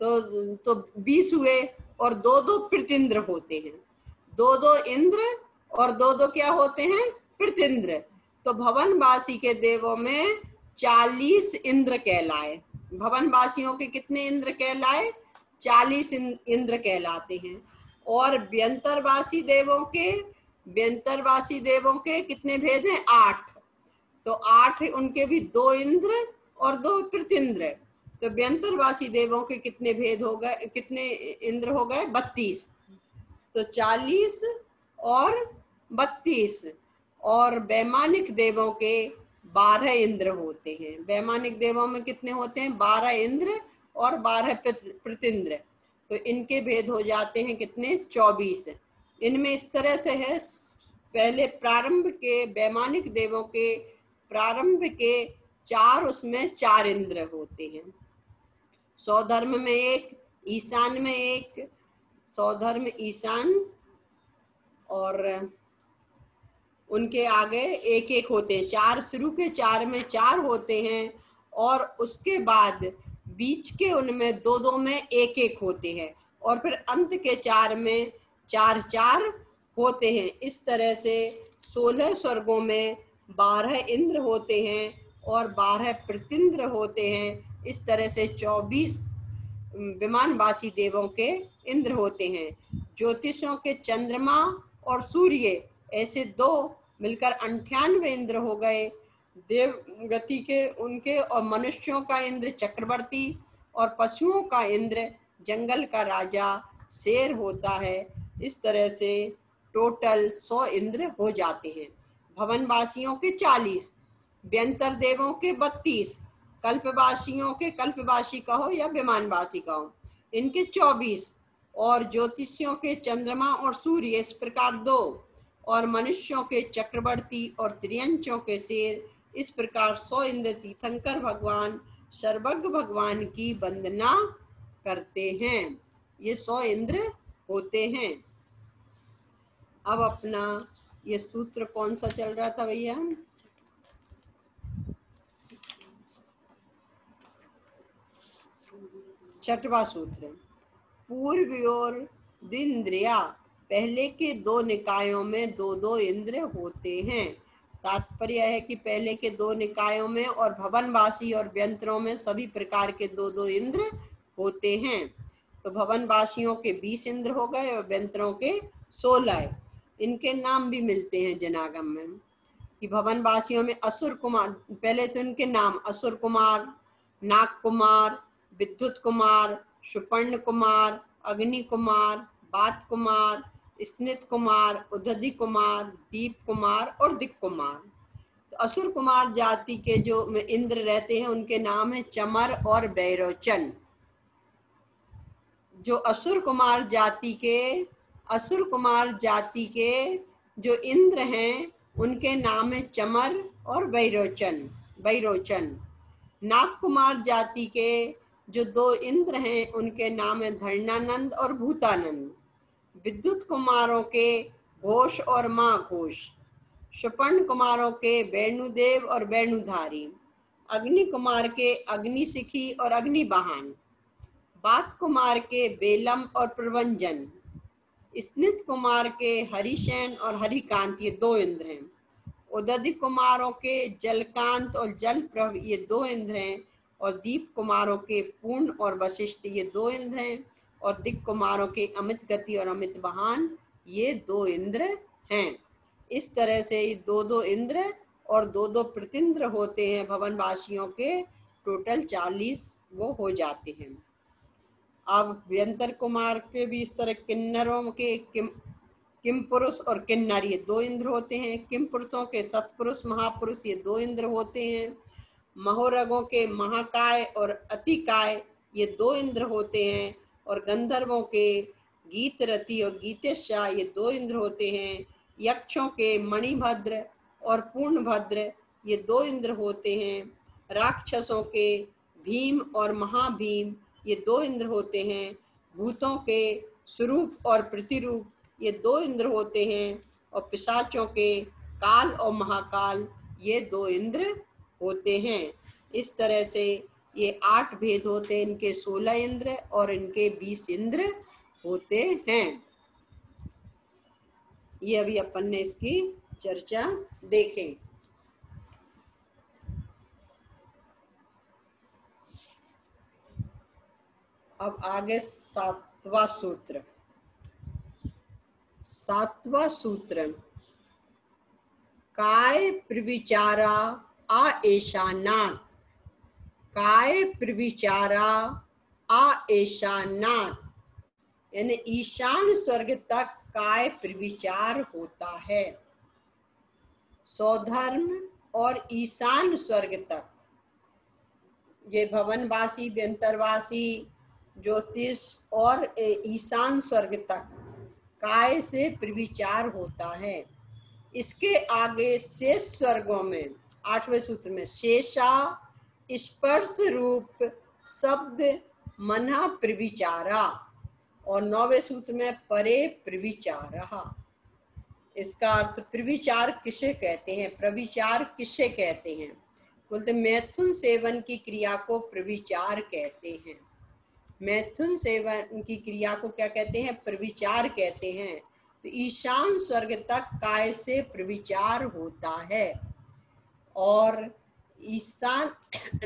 तो 20 हुए। और 2 प्रतिंद्र होते हैं। 2 इंद्र और 2 क्या होते हैं? प्रतिंद्र। तो भवनवासी के देवों में 40 इंद्र कहलाए। भवनवासियों के कितने इंद्र कहलाए? 40 इंद्र कहलाते हैं। और व्यंतरवासी देवों के कितने भेद हैं? 8। तो 8 उनके भी 2 इंद्र और 2 प्रतिंद्र। तो व्यंतरवासी देवों के कितने भेद हो गए? कितने इंद्र हो गए? 32। तो 40 और 32। और वैमानिक देवों के 12 इंद्र होते हैं। वैमानिक देवों में कितने होते हैं? 12 इंद्र और 12 प्रतिंद्र। तो इनके भेद हो जाते हैं कितने? 24। इनमें इस तरह से है, पहले प्रारंभ के वैमानिक देवों के प्रारंभ के 4, उसमें 4 इंद्र होते हैं। सौधर्म में 1, ईशान में 1, सौधर्म ईशान, और उनके आगे 1 होते हैं। 4 शुरू के 4 में 4 होते हैं, और उसके बाद बीच के उनमें 2 में 1 होते हैं, और फिर अंत के 4 में 4 होते हैं। इस तरह से 16 स्वर्गों में 12 इंद्र होते हैं और 12 प्रतिंद्र होते हैं। इस तरह से 24 विमानवासी देवों के इंद्र होते हैं। ज्योतिषों के चंद्रमा और सूर्य, ऐसे 2 मिलकर 98 इंद्र हो गए। देव गति के उनके, और मनुष्यों का इंद्र चक्रवर्ती, और पशुओं का इंद्र जंगल का राजा शेर होता है। इस तरह से टोटल 100 इंद्र हो जाते हैं। भवनवासियों के 40, व्यंतर देवों के 32, कल्पवासियों के, कल्पवासी कहो या विमानवासी कहो, इनके 24, और ज्योतिषियों के चंद्रमा और सूर्य इस प्रकार 2, और मनुष्यों के चक्रवर्ती और त्रियंचों के शेर, इस प्रकार 100 इंद्र तीर्थंकर भगवान सर्वज्ञ भगवान की वंदना करते हैं। ये 100 इंद्र होते हैं। अब अपना ये सूत्र कौन सा चल रहा था भैया? छठवां सूत्र, पूर्वयोर द्विंद्रिया, पहले के दो निकायों में दो दो इंद्र होते हैं। तात्पर्य है कि पहले के दो निकायों में और भवनवासी और व्यंतरों में सभी प्रकार के दो दो इंद्र होते हैं। तो भवनवासियों के 20 इंद्र हो गए और व्यंतरों के 16। इनके नाम भी मिलते हैं जनागम में कि भवनवासियों में असुर कुमार, पहले तो इनके नाम असुर कुमार, नाग कुमार, विद्युत कुमार, सुपर्ण कुमार, अग्नि कुमार, बात कुमार, स्नित कुमार, उदधि कुमार, दीप कुमार और दिक कुमार। तो असुर कुमार जाति के जो इंद्र रहते हैं उनके नाम है चमर और बैरोचन। जो असुर कुमार जाति के जो इंद्र हैं उनके नाम है चमर और बैरोचन। नाग कुमार जाति के जो दो इंद्र हैं उनके नाम है धरणानंद और भूतानंद। विद्युत कुमारों के घोष और माँ घोष। सुपर्ण कुमारों के वेणुदेव और वेणुधारी। अग्नि कुमार के अग्निशिखी और अग्निवाहन। बात कुमार के बेलम और प्रवंजन। स्नित कुमार के हरिशैन और हरिकांत, ये दो इंद्र हैं। उदधि कुमारों के जलकांत और जलप्रभ, ये दो इंद्र हैं। और दीप कुमारों के पूर्ण और वशिष्ठ, ये दो इंद्र हैं। और दिक कुमारों के अमित गति और अमित वाहन, ये दो इंद्र हैं। इस तरह से ये दो दो इंद्र और दो दो प्रतिंद्र होते हैं भवनवासियों के। टोटल 40 वो हो जाते हैं। अब व्यंतर कुमार के भी इस तरह किन्नरों के किम पुरुष और किन्नर, ये दो इंद्र होते हैं। किम पुरुषों के सतपुरुष महापुरुष, ये दो इंद्र होते हैं। महोरगों के महाकाय और अतिकाय, ये दो इंद्र होते हैं। और गंधर्वों के गीतरति और गीतेशा, ये दो इंद्र होते हैं। यक्षों के मणिभद्र और पूर्णभद्र, ये दो इंद्र होते हैं। राक्षसों के भीम और महाभीम, ये दो इंद्र होते हैं। भूतों के स्वरूप और प्रतिरूप, ये दो इंद्र होते हैं। और पिशाचों के काल और महाकाल, ये दो इंद्र होते हैं। इस तरह से ये 8 भेद होते हैं। इनके 16 इंद्र और इनके 20 इंद्र होते हैं। ये अभी अपन ने इसकी चर्चा देखें। अब आगे सातवां सूत्र। काय प्रविचारा आ ऐशानाथ। काय प्रविचारा आ ऐशानाथ, यानी ईशान स्वर्ग तक काय प्रविचार होता है। सौधर्म और ईशान स्वर्ग तक, ये भवनवासी, व्यंतरवासी, ज्योतिष और ईशान स्वर्ग तक काय से प्रविचार होता है। इसके आगे शेष स्वर्गों में 8वें सूत्र में शेषा स्पर्श रूप शब्द मना प्रविचारा, और 9वें सूत्र में परे प्रविचारा। इसका अर्थ प्रविचार किसे कहते हैं, प्रविचार किसे कहते हैं? बोलते मैथुन सेवन की क्रिया को प्रविचार कहते हैं। मैथुन सेवन की क्रिया को क्या कहते हैं? प्रविचार कहते हैं। तो ईशान स्वर्ग तक काय से प्रविचार होता है और ईशान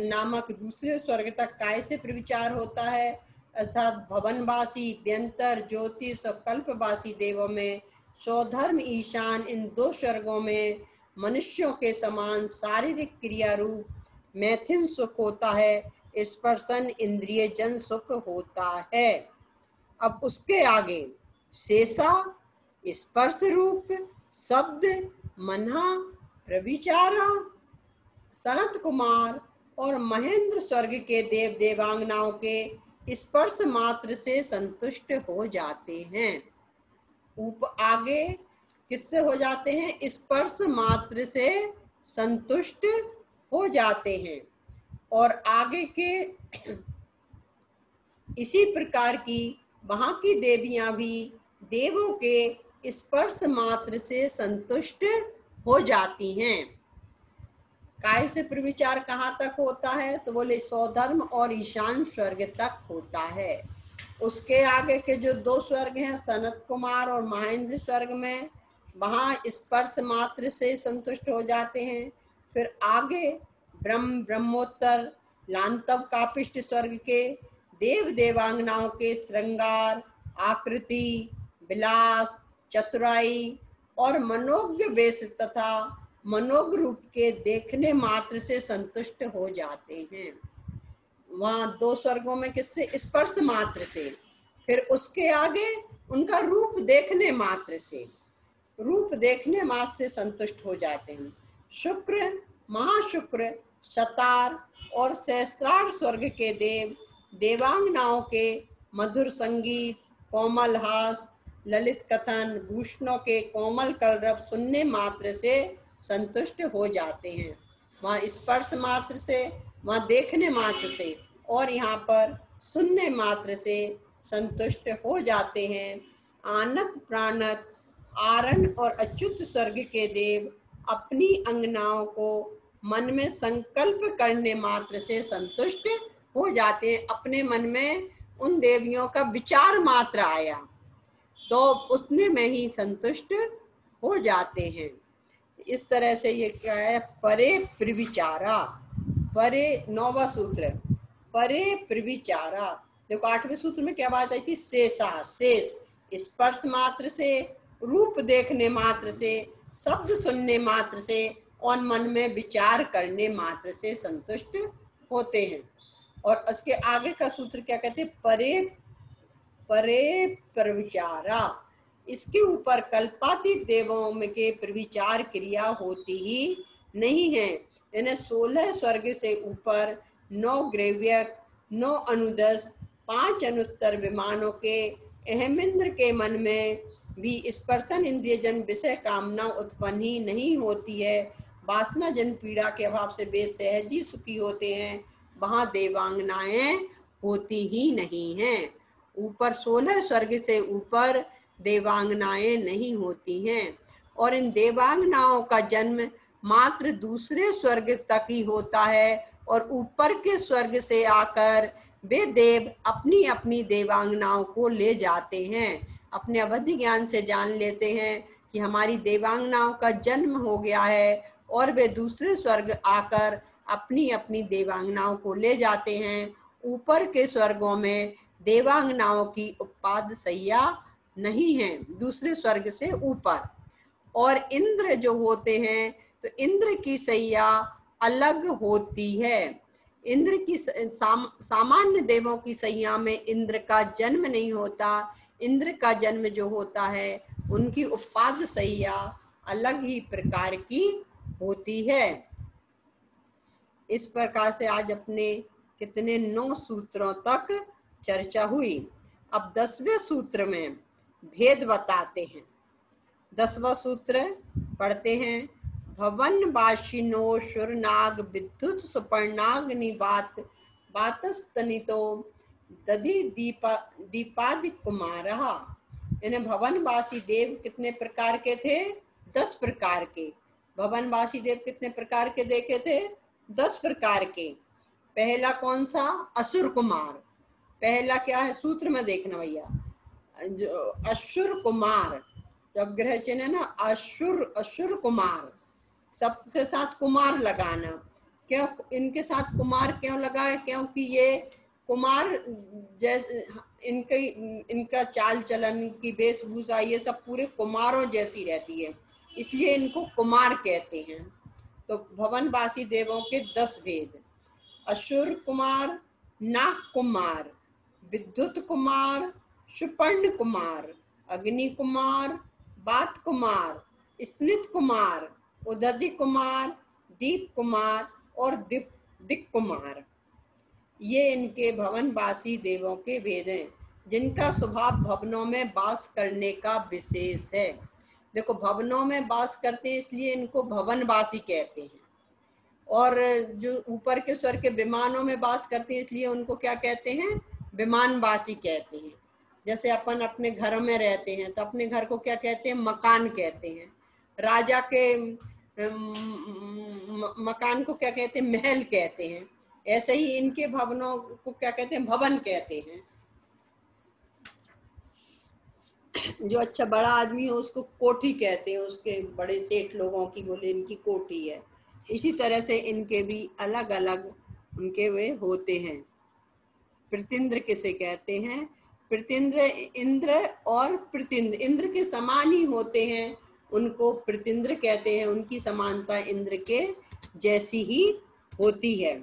नामक दूसरे स्वर्ग तक काय से प्रविचार होता है। अर्थात भवनवासी, व्यंतर, ज्योतिष और कल्पवासी देवों में सौधर्म ईशान, इन दो स्वर्गों में मनुष्यों के समान शारीरिक क्रिया रूप मैथिन सुख होता है। स्पर्शन इंद्रिय जन सुख होता है। अब उसके आगे शेषा स्पर्श रूप शब्द मना प्रविचारा, सनत कुमार और महेंद्र स्वर्ग के देव देवांगनाओं के स्पर्श मात्र से संतुष्ट हो जाते हैं। आगे किससे हो जाते हैं? स्पर्श मात्र से संतुष्ट हो जाते हैं। और आगे के इसी प्रकार की वहां की देवियां भी देवों के स्पर्श मात्र से संतुष्ट हो जाती हैं। काय से प्रविचार कहाँ तक होता है? तो बोले सौधर्म और ईशान स्वर्ग तक होता है। उसके आगे के जो 2 स्वर्ग हैं, सनत कुमार और महेंद्र स्वर्ग में, वहाँ स्पर्श मात्र से संतुष्ट हो जाते हैं। फिर आगे ब्रह्मोत्तर लांतव कापिष्ट स्वर्ग के देव देवांगनाओं के श्रृंगार, आकृति, विलास, चतुराई और मनोज्ञ वेश तथा मनोज्ञ रूप के देखने मात्र से संतुष्ट हो जाते हैं। वहाँ 2 स्वर्गों में किससे? स्पर्श मात्र से। फिर उसके आगे उनका रूप देखने मात्र से, रूप देखने मात्र से संतुष्ट हो जाते हैं। शुक्र, महाशुक्र, शतार और सहस्त्रार स्वर्ग के देव देवांगनाओं के मधुर संगीत, कोमल हास, ललित कथन, भूषणों के कोमल कलरव सुनने मात्र से संतुष्ट हो जाते हैं। वहाँ स्पर्श मात्र से, वहाँ देखने मात्र से और यहाँ पर सुनने मात्र से संतुष्ट हो जाते हैं। आनत प्राणत आरण और अच्युत स्वर्ग के देव अपनी अंगनाओं को मन में संकल्प करने मात्र से संतुष्ट हो जाते हैं। अपने मन में उन देवियों का विचार मात्र आया तो उतने में ही संतुष्ट हो जाते हैं। इस तरह से ये क्या है? परे प्रविचारा। परे 9वां सूत्र, परे प्रविचारा। देखो 8वें सूत्र में क्या बात आई थी? शेषा, शेष, स्पर्श मात्र से, रूप देखने मात्र से, शब्द सुनने मात्र से और मन में विचार करने मात्र से संतुष्ट होते हैं। और उसके आगे का सूत्र क्या कहते हैं? परे परे प्रविचारा। इसके ऊपर कल्पातीत देवों में के प्रविचार क्रिया होती ही नहीं है। इन्हें 16 स्वर्ग से ऊपर 9 ग्रेव्यक, 9 अनुदस, 5 अनुत्तर विमानों के अहमिंद्र के मन में भी स्पर्शन इंद्रिय जन विषय कामना उत्पन्न ही नहीं होती है। वासना जन पीड़ा के अभाव से वे सहज ही सुखी होते हैं। वहाँ देवांगनाएं होती ही नहीं हैं। ऊपर 16 स्वर्ग से ऊपर देवांगनाएं नहीं होती हैं और इन देवांगनाओं का जन्म मात्र दूसरे स्वर्ग तक ही होता है और ऊपर के स्वर्ग से आकर वे देव अपनी अपनी देवांगनाओं को ले जाते हैं। अपने अवधि ज्ञान से जान लेते हैं कि हमारी देवांगनाओं का जन्म हो गया है और वे दूसरे स्वर्ग आकर अपनी अपनी देवांगनाओं को ले जाते हैं। ऊपर के स्वर्गों में देवांगनाओं की उत्पाद सैया नहीं है, दूसरे स्वर्ग से ऊपर। और इंद्र जो होते हैं तो इंद्र की सैया अलग होती है। इंद्र की सामान्य देवों की सैया में इंद्र का जन्म नहीं होता। इंद्र का जन्म जो होता है उनकी उत्पाद सैया अलग ही प्रकार की होती है। इस प्रकार से आज अपने कितने 9 सूत्रों तक चर्चा हुई। अब 10वें सूत्र में भेद बताते हैं। 10वां सूत्र पढ़ते हैं। भवन वाशिनो शुरनाग विद्युत सुपर्णाग्नि बात बातस्तनितो दधि दीपादि कुमारहा। इन्हें भवनवासी देव कितने प्रकार के थे? 10 प्रकार के। भवनवासी देव कितने प्रकार के देखे थे? 10 प्रकार के। पहला कौन सा? असुर कुमार। पहला क्या है? सूत्र में देखना भैया, जो असुर कुमार, जब ग्रह चिन्ह है ना, असुर कुमार, सबसे साथ कुमार लगाना। क्यों इनके साथ कुमार क्यों लगाए? क्योंकि ये कुमार जैसे इनका चाल चलन की वेशभूषा ये सब पूरे कुमारों जैसी रहती है, इसलिए इनको कुमार कहते हैं। तो भवनवासी देवों के 10 भेद। असुर कुमार, नाग कुमार, विद्युत कुमार, सुपर्ण कुमार, अग्नि कुमार, बात कुमार, स्नित कुमार, उदधि कुमार, दीप कुमार और दिक कुमार। ये इनके भवनवासी देवों के भेद हैं, जिनका स्वभाव भवनों में वास करने का विशेष है। देखो भवनों में वास करते हैं इसलिए इनको भवनवासी कहते हैं, और जो ऊपर के स्वर्ग के विमानों में वास करते हैं इसलिए उनको क्या कहते हैं? विमानवासी कहते हैं। जैसे अपन अपने घरों में रहते हैं तो अपने घर को क्या कहते हैं? मकान कहते हैं। राजा के मकान को क्या कहते हैं, महल कहते हैं। ऐसे ही इनके भवनों को क्या कहते हैं, भवन कहते हैं। जो अच्छा बड़ा आदमी हो उसको कोठी कहते हैं, उसके बड़े सेठ लोगों की बोले इनकी कोठी है। इसी तरह से इनके भी अलग अलग उनके वे होते हैं। प्रतिन्द्र किसे कहते हैं, प्रतिन्द्र, इंद्र और प्रतिन्द्र इंद्र के समान ही होते हैं, उनको प्रतिन्द्र कहते हैं। उनकी समानता इंद्र के जैसी ही होती है।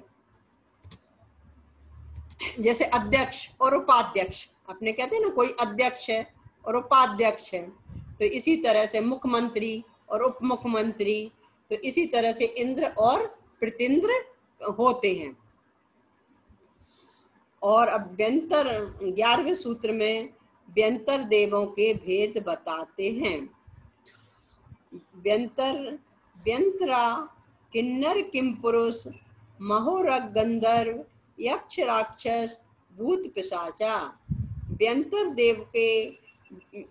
जैसे अध्यक्ष और उपाध्यक्ष, अपने कहते हैं ना कोई अध्यक्ष है और उपाध्यक्ष है, तो इसी तरह से मुख्यमंत्री और उप मुख्यमंत्री, तो इसी तरह से इंद्र और प्रतिन्द्र होते हैं। और अब व्यंतर 11वें सूत्र में व्यंतर देवों के भेद बताते हैं। व्यंतर, व्यंतरा, किन्नर, किम पुरुष, महोरग, गंधर्व, यक्ष, राक्षस, भूत, पिशाचा। व्यंतर देव के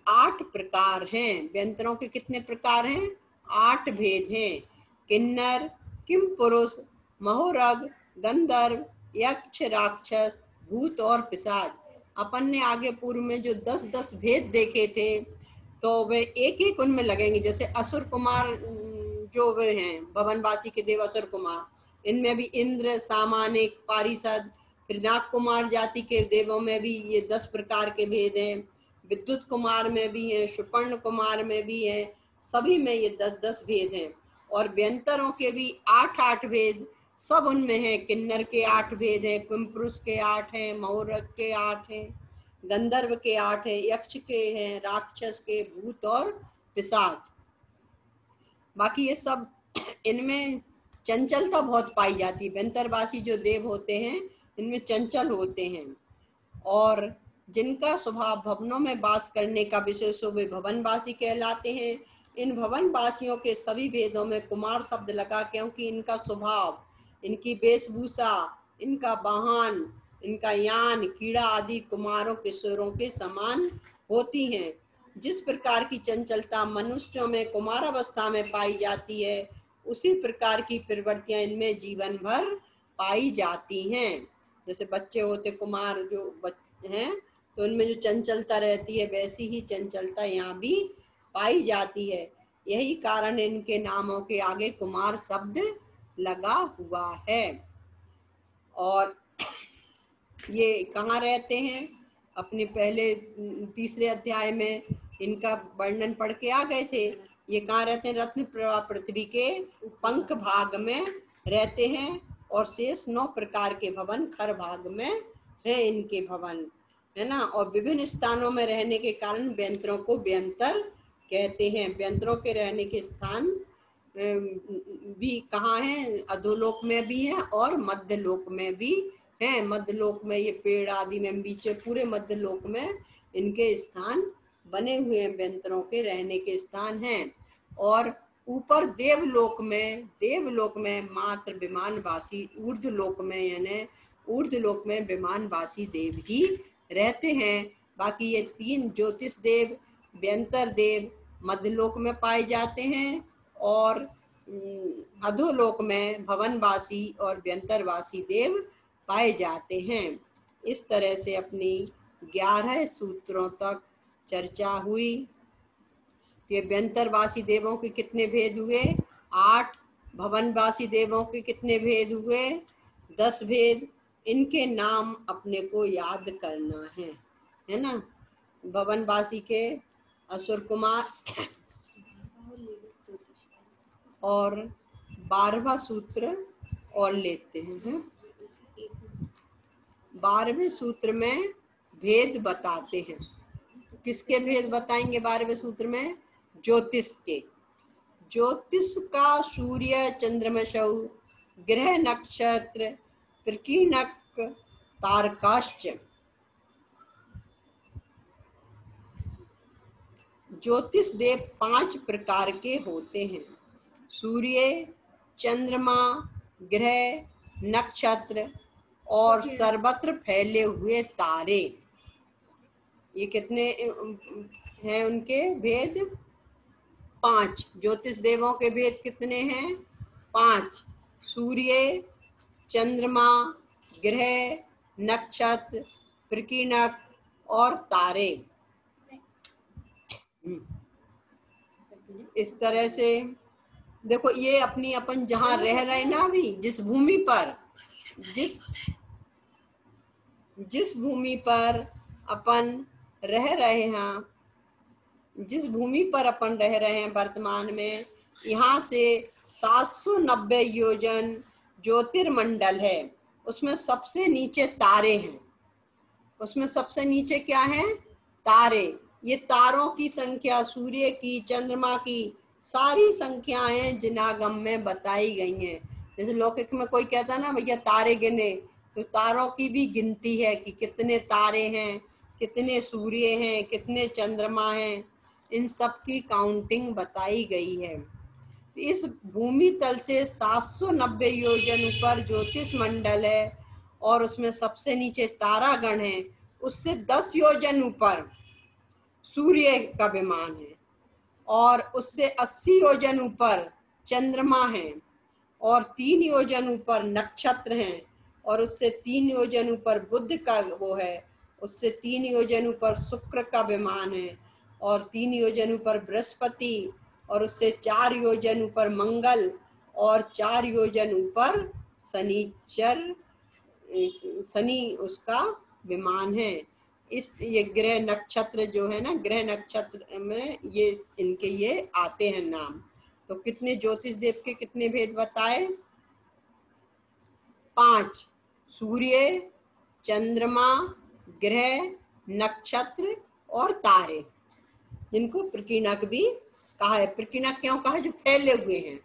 8 प्रकार हैं। व्यंतरों के कितने प्रकार हैं, 8 भेद हैं। किन्नर, किम पुरुष, महोरग, गंधर्व, यक्ष, राक्षस, भूत और पिशाच। अपन ने आगे पूर्व में जो 10-10 भेद देखे थे, तो वे एक एक उनमें लगेंगे। जैसे असुर कुमार जो वे हैं, भवनवासी के देव असुर कुमार, इनमें भी इंद्र, सामानिक, पारिषद, फिर नाग कुमार जाति के देवों में भी ये 10 प्रकार के भेद हैं। विद्युत कुमार में भी है, सुपर्ण कुमार में भी है, सभी में ये 10-10 भेद हैं। और व्यंतरों के भी 8-8 भेद सब उनमें हैं। किन्नर के 8 भेद हैं, कुमपुरुष के 8 हैं, महोरग के 8 हैं, गंधर्व के 8 हैं, यक्ष के हैं, राक्षस के, भूत और पिशाच। बाकी ये सब इनमें चंचलता बहुत पाई जाती है। व्यंतरवासी जो देव होते हैं इनमें चंचल होते हैं, और जिनका स्वभाव भवनों में वास करने का विशेष हो वे भवनवासी कहलाते हैं। इन भवनवासियों के सभी भेदों में कुमार शब्द लगा, क्योंकि इनका स्वभाव, इनकी वेशभूषा, इनका वाहन, इनका यान, कीड़ा आदि कुमारों किशोरों के समान होती हैं। जिस प्रकार की चंचलता मनुष्यों में कुमारावस्था में पाई जाती है, उसी प्रकार की प्रवृत्तियां इनमें जीवन भर पाई जाती हैं। जैसे बच्चे होते कुमार जो हैं, तो उनमें जो चंचलता रहती है वैसी ही चंचलता यहाँ भी पाई जाती है। यही कारण इनके नामों के आगे कुमार शब्द लगा हुआ है। और ये कहाँ रहते हैं, अपने पहले 3रे अध्याय में इनका वर्णन पढ़ के आ गए थे। ये कहाँ रहते हैं, रत्न पृथ्वी के पंख भाग में रहते हैं, और शेष 9 प्रकार के भवन खर भाग में है इनके भवन, है ना। और विभिन्न स्थानों में रहने के कारण व्यंतरों को व्यंतर कहते हैं। व्यंतरों के रहने के स्थान भी कहाँ हैं, अधोलोक में भी है और मध्यलोक में भी है। मध्यलोक में ये पेड़ आदि में बीच पूरे मध्यलोक में इनके स्थान बने हुए हैं, व्यंतरों के रहने के स्थान हैं। और ऊपर देवलोक में मात्र विमानवासी, ऊर्ध्वलोक में यानी ऊर्ध्वलोक में विमानवासी देव ही रहते हैं। बाकी ये 3 ज्योतिष देव, व्यंतर देव मध्यलोक में पाए जाते हैं, और अधोलोक में भवनवासी और व्यंतरवासी देव पाए जाते हैं। इस तरह से अपनी 11 सूत्रों तक चर्चा हुई। ये व्यंतरवासी देवों के कितने भेद हुए, 8। भवनवासी देवों के कितने भेद हुए, 10 भेद। इनके नाम अपने को याद करना है ना। भवनवासी के असुर कुमार, और 12वां सूत्र और लेते हैं। 12वें सूत्र में भेद बताते हैं। किसके भेद बताएंगे 12वें सूत्र में, ज्योतिष के। ज्योतिष का सूर्य, चंद्रमसौ, ग्रह, नक्षत्र, प्रकीर्णक, तारकाश्च। ज्योतिष देव 5 प्रकार के होते हैं, सूर्य, चंद्रमा, ग्रह, नक्षत्र और सर्वत्र फैले हुए तारे। ये कितने हैं उनके भेद, 5 ज्योतिष देवों के भेद कितने हैं? 5। सूर्य, चंद्रमा, ग्रह, नक्षत्र, प्रकीर्णक और तारे। इस तरह से देखो, ये अपनी अपन जहाँ रह रहे ना अभी, जिस भूमि पर अपन रह रहे हैं, जिस भूमि पर अपन रह रहे हैं वर्तमान में, यहाँ से 790 योजन ज्योतिर्मंडल है। उसमें सबसे नीचे तारे हैं। उसमें सबसे नीचे क्या है? तारे। ये तारों की संख्या सूर्य की, चंद्रमा की सारी संख्याएं जिनागम में बताई गई हैं। जैसे लौकिक में कोई कहता ना भैया तारे गिने, तो तारों की भी गिनती है कि कितने तारे हैं, कितने सूर्य हैं, कितने चंद्रमा हैं, इन सब की काउंटिंग बताई गई है। इस भूमि तल से 790 योजन ऊपर ज्योतिष मंडल है और उसमें सबसे नीचे तारागण है। उससे 10 योजन ऊपर सूर्य का विमान है और उससे 80 योजन ऊपर चंद्रमा है और 3 योजन ऊपर नक्षत्र हैं और उससे 3 योजन ऊपर बुध का वो है, उससे 3 योजन ऊपर शुक्र का विमान है और 3 योजन ऊपर बृहस्पति और उससे 4 योजन ऊपर मंगल और 4 योजन ऊपर शनि उसका विमान है। इस ये ग्रह नक्षत्र जो है ना, ग्रह नक्षत्र में ये इनके ये आते हैं नाम। तो कितने ज्योतिष देव के कितने भेद बताए? 5। सूर्य, चंद्रमा, ग्रह, नक्षत्र और तारे, जिनको प्रकीर्णक भी कहा है। प्रकीर्णक क्यों कहा? जो फैले हुए हैं,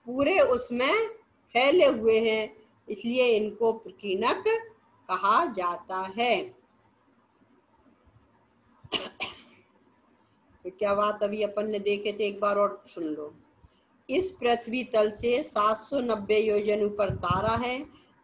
पूरे उसमें फैले हुए हैं, इसलिए इनको प्रकीर्णक कहा जाता है। तो क्या बात अभी अपन ने देखे थे, एक बार और सुन लो। इस पृथ्वी तल से 790 योजन ऊपर तारा है,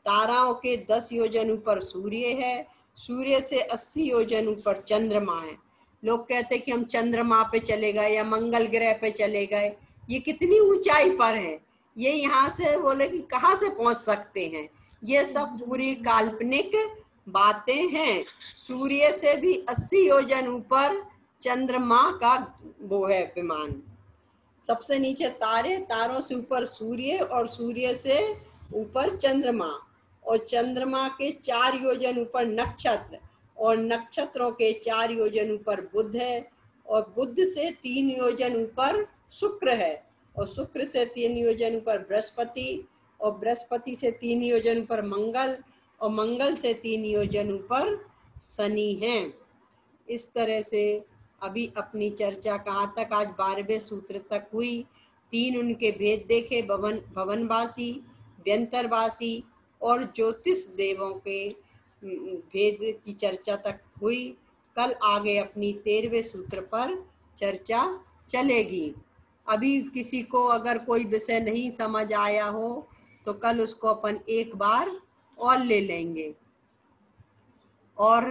ताराओं के 10 योजन ऊपर सूर्य है, सूर्य से 80 योजन ऊपर चंद्रमा है। लोग कहते हैं कि हम चंद्रमा पे चले गए या मंगल ग्रह पे चले गए, ये कितनी ऊंचाई पर है, ये यहाँ से बोले कि कहाँ से पहुंच सकते हैं। ये सब पूरी काल्पनिक बातें हैं। सूर्य से भी 80 योजन ऊपर चंद्रमा का वो है विमान। सबसे नीचे तारे, तारों से ऊपर सूर्य और सूर्य से ऊपर चंद्रमा और चंद्रमा के 4 योजन ऊपर नक्षत्र और नक्षत्रों के 4 योजन ऊपर बुध है और बुध से 3 योजन ऊपर शुक्र है और शुक्र से 3 योजन ऊपर बृहस्पति और बृहस्पति से 3 योजन ऊपर मंगल और मंगल से 3 योजन ऊपर शनि है। इस तरह से अभी अपनी चर्चा कहाँ तक? आज 12वें सूत्र तक हुई। 3 उनके भेद देखे, भवनवासी, व्यंतरवासी और ज्योतिष देवों के भेद की चर्चा तक हुई। कल आगे अपनी 13वें सूत्र पर चर्चा चलेगी। अभी किसी को अगर कोई विषय नहीं समझ आया हो तो कल उसको अपन एक बार और ले लेंगे। और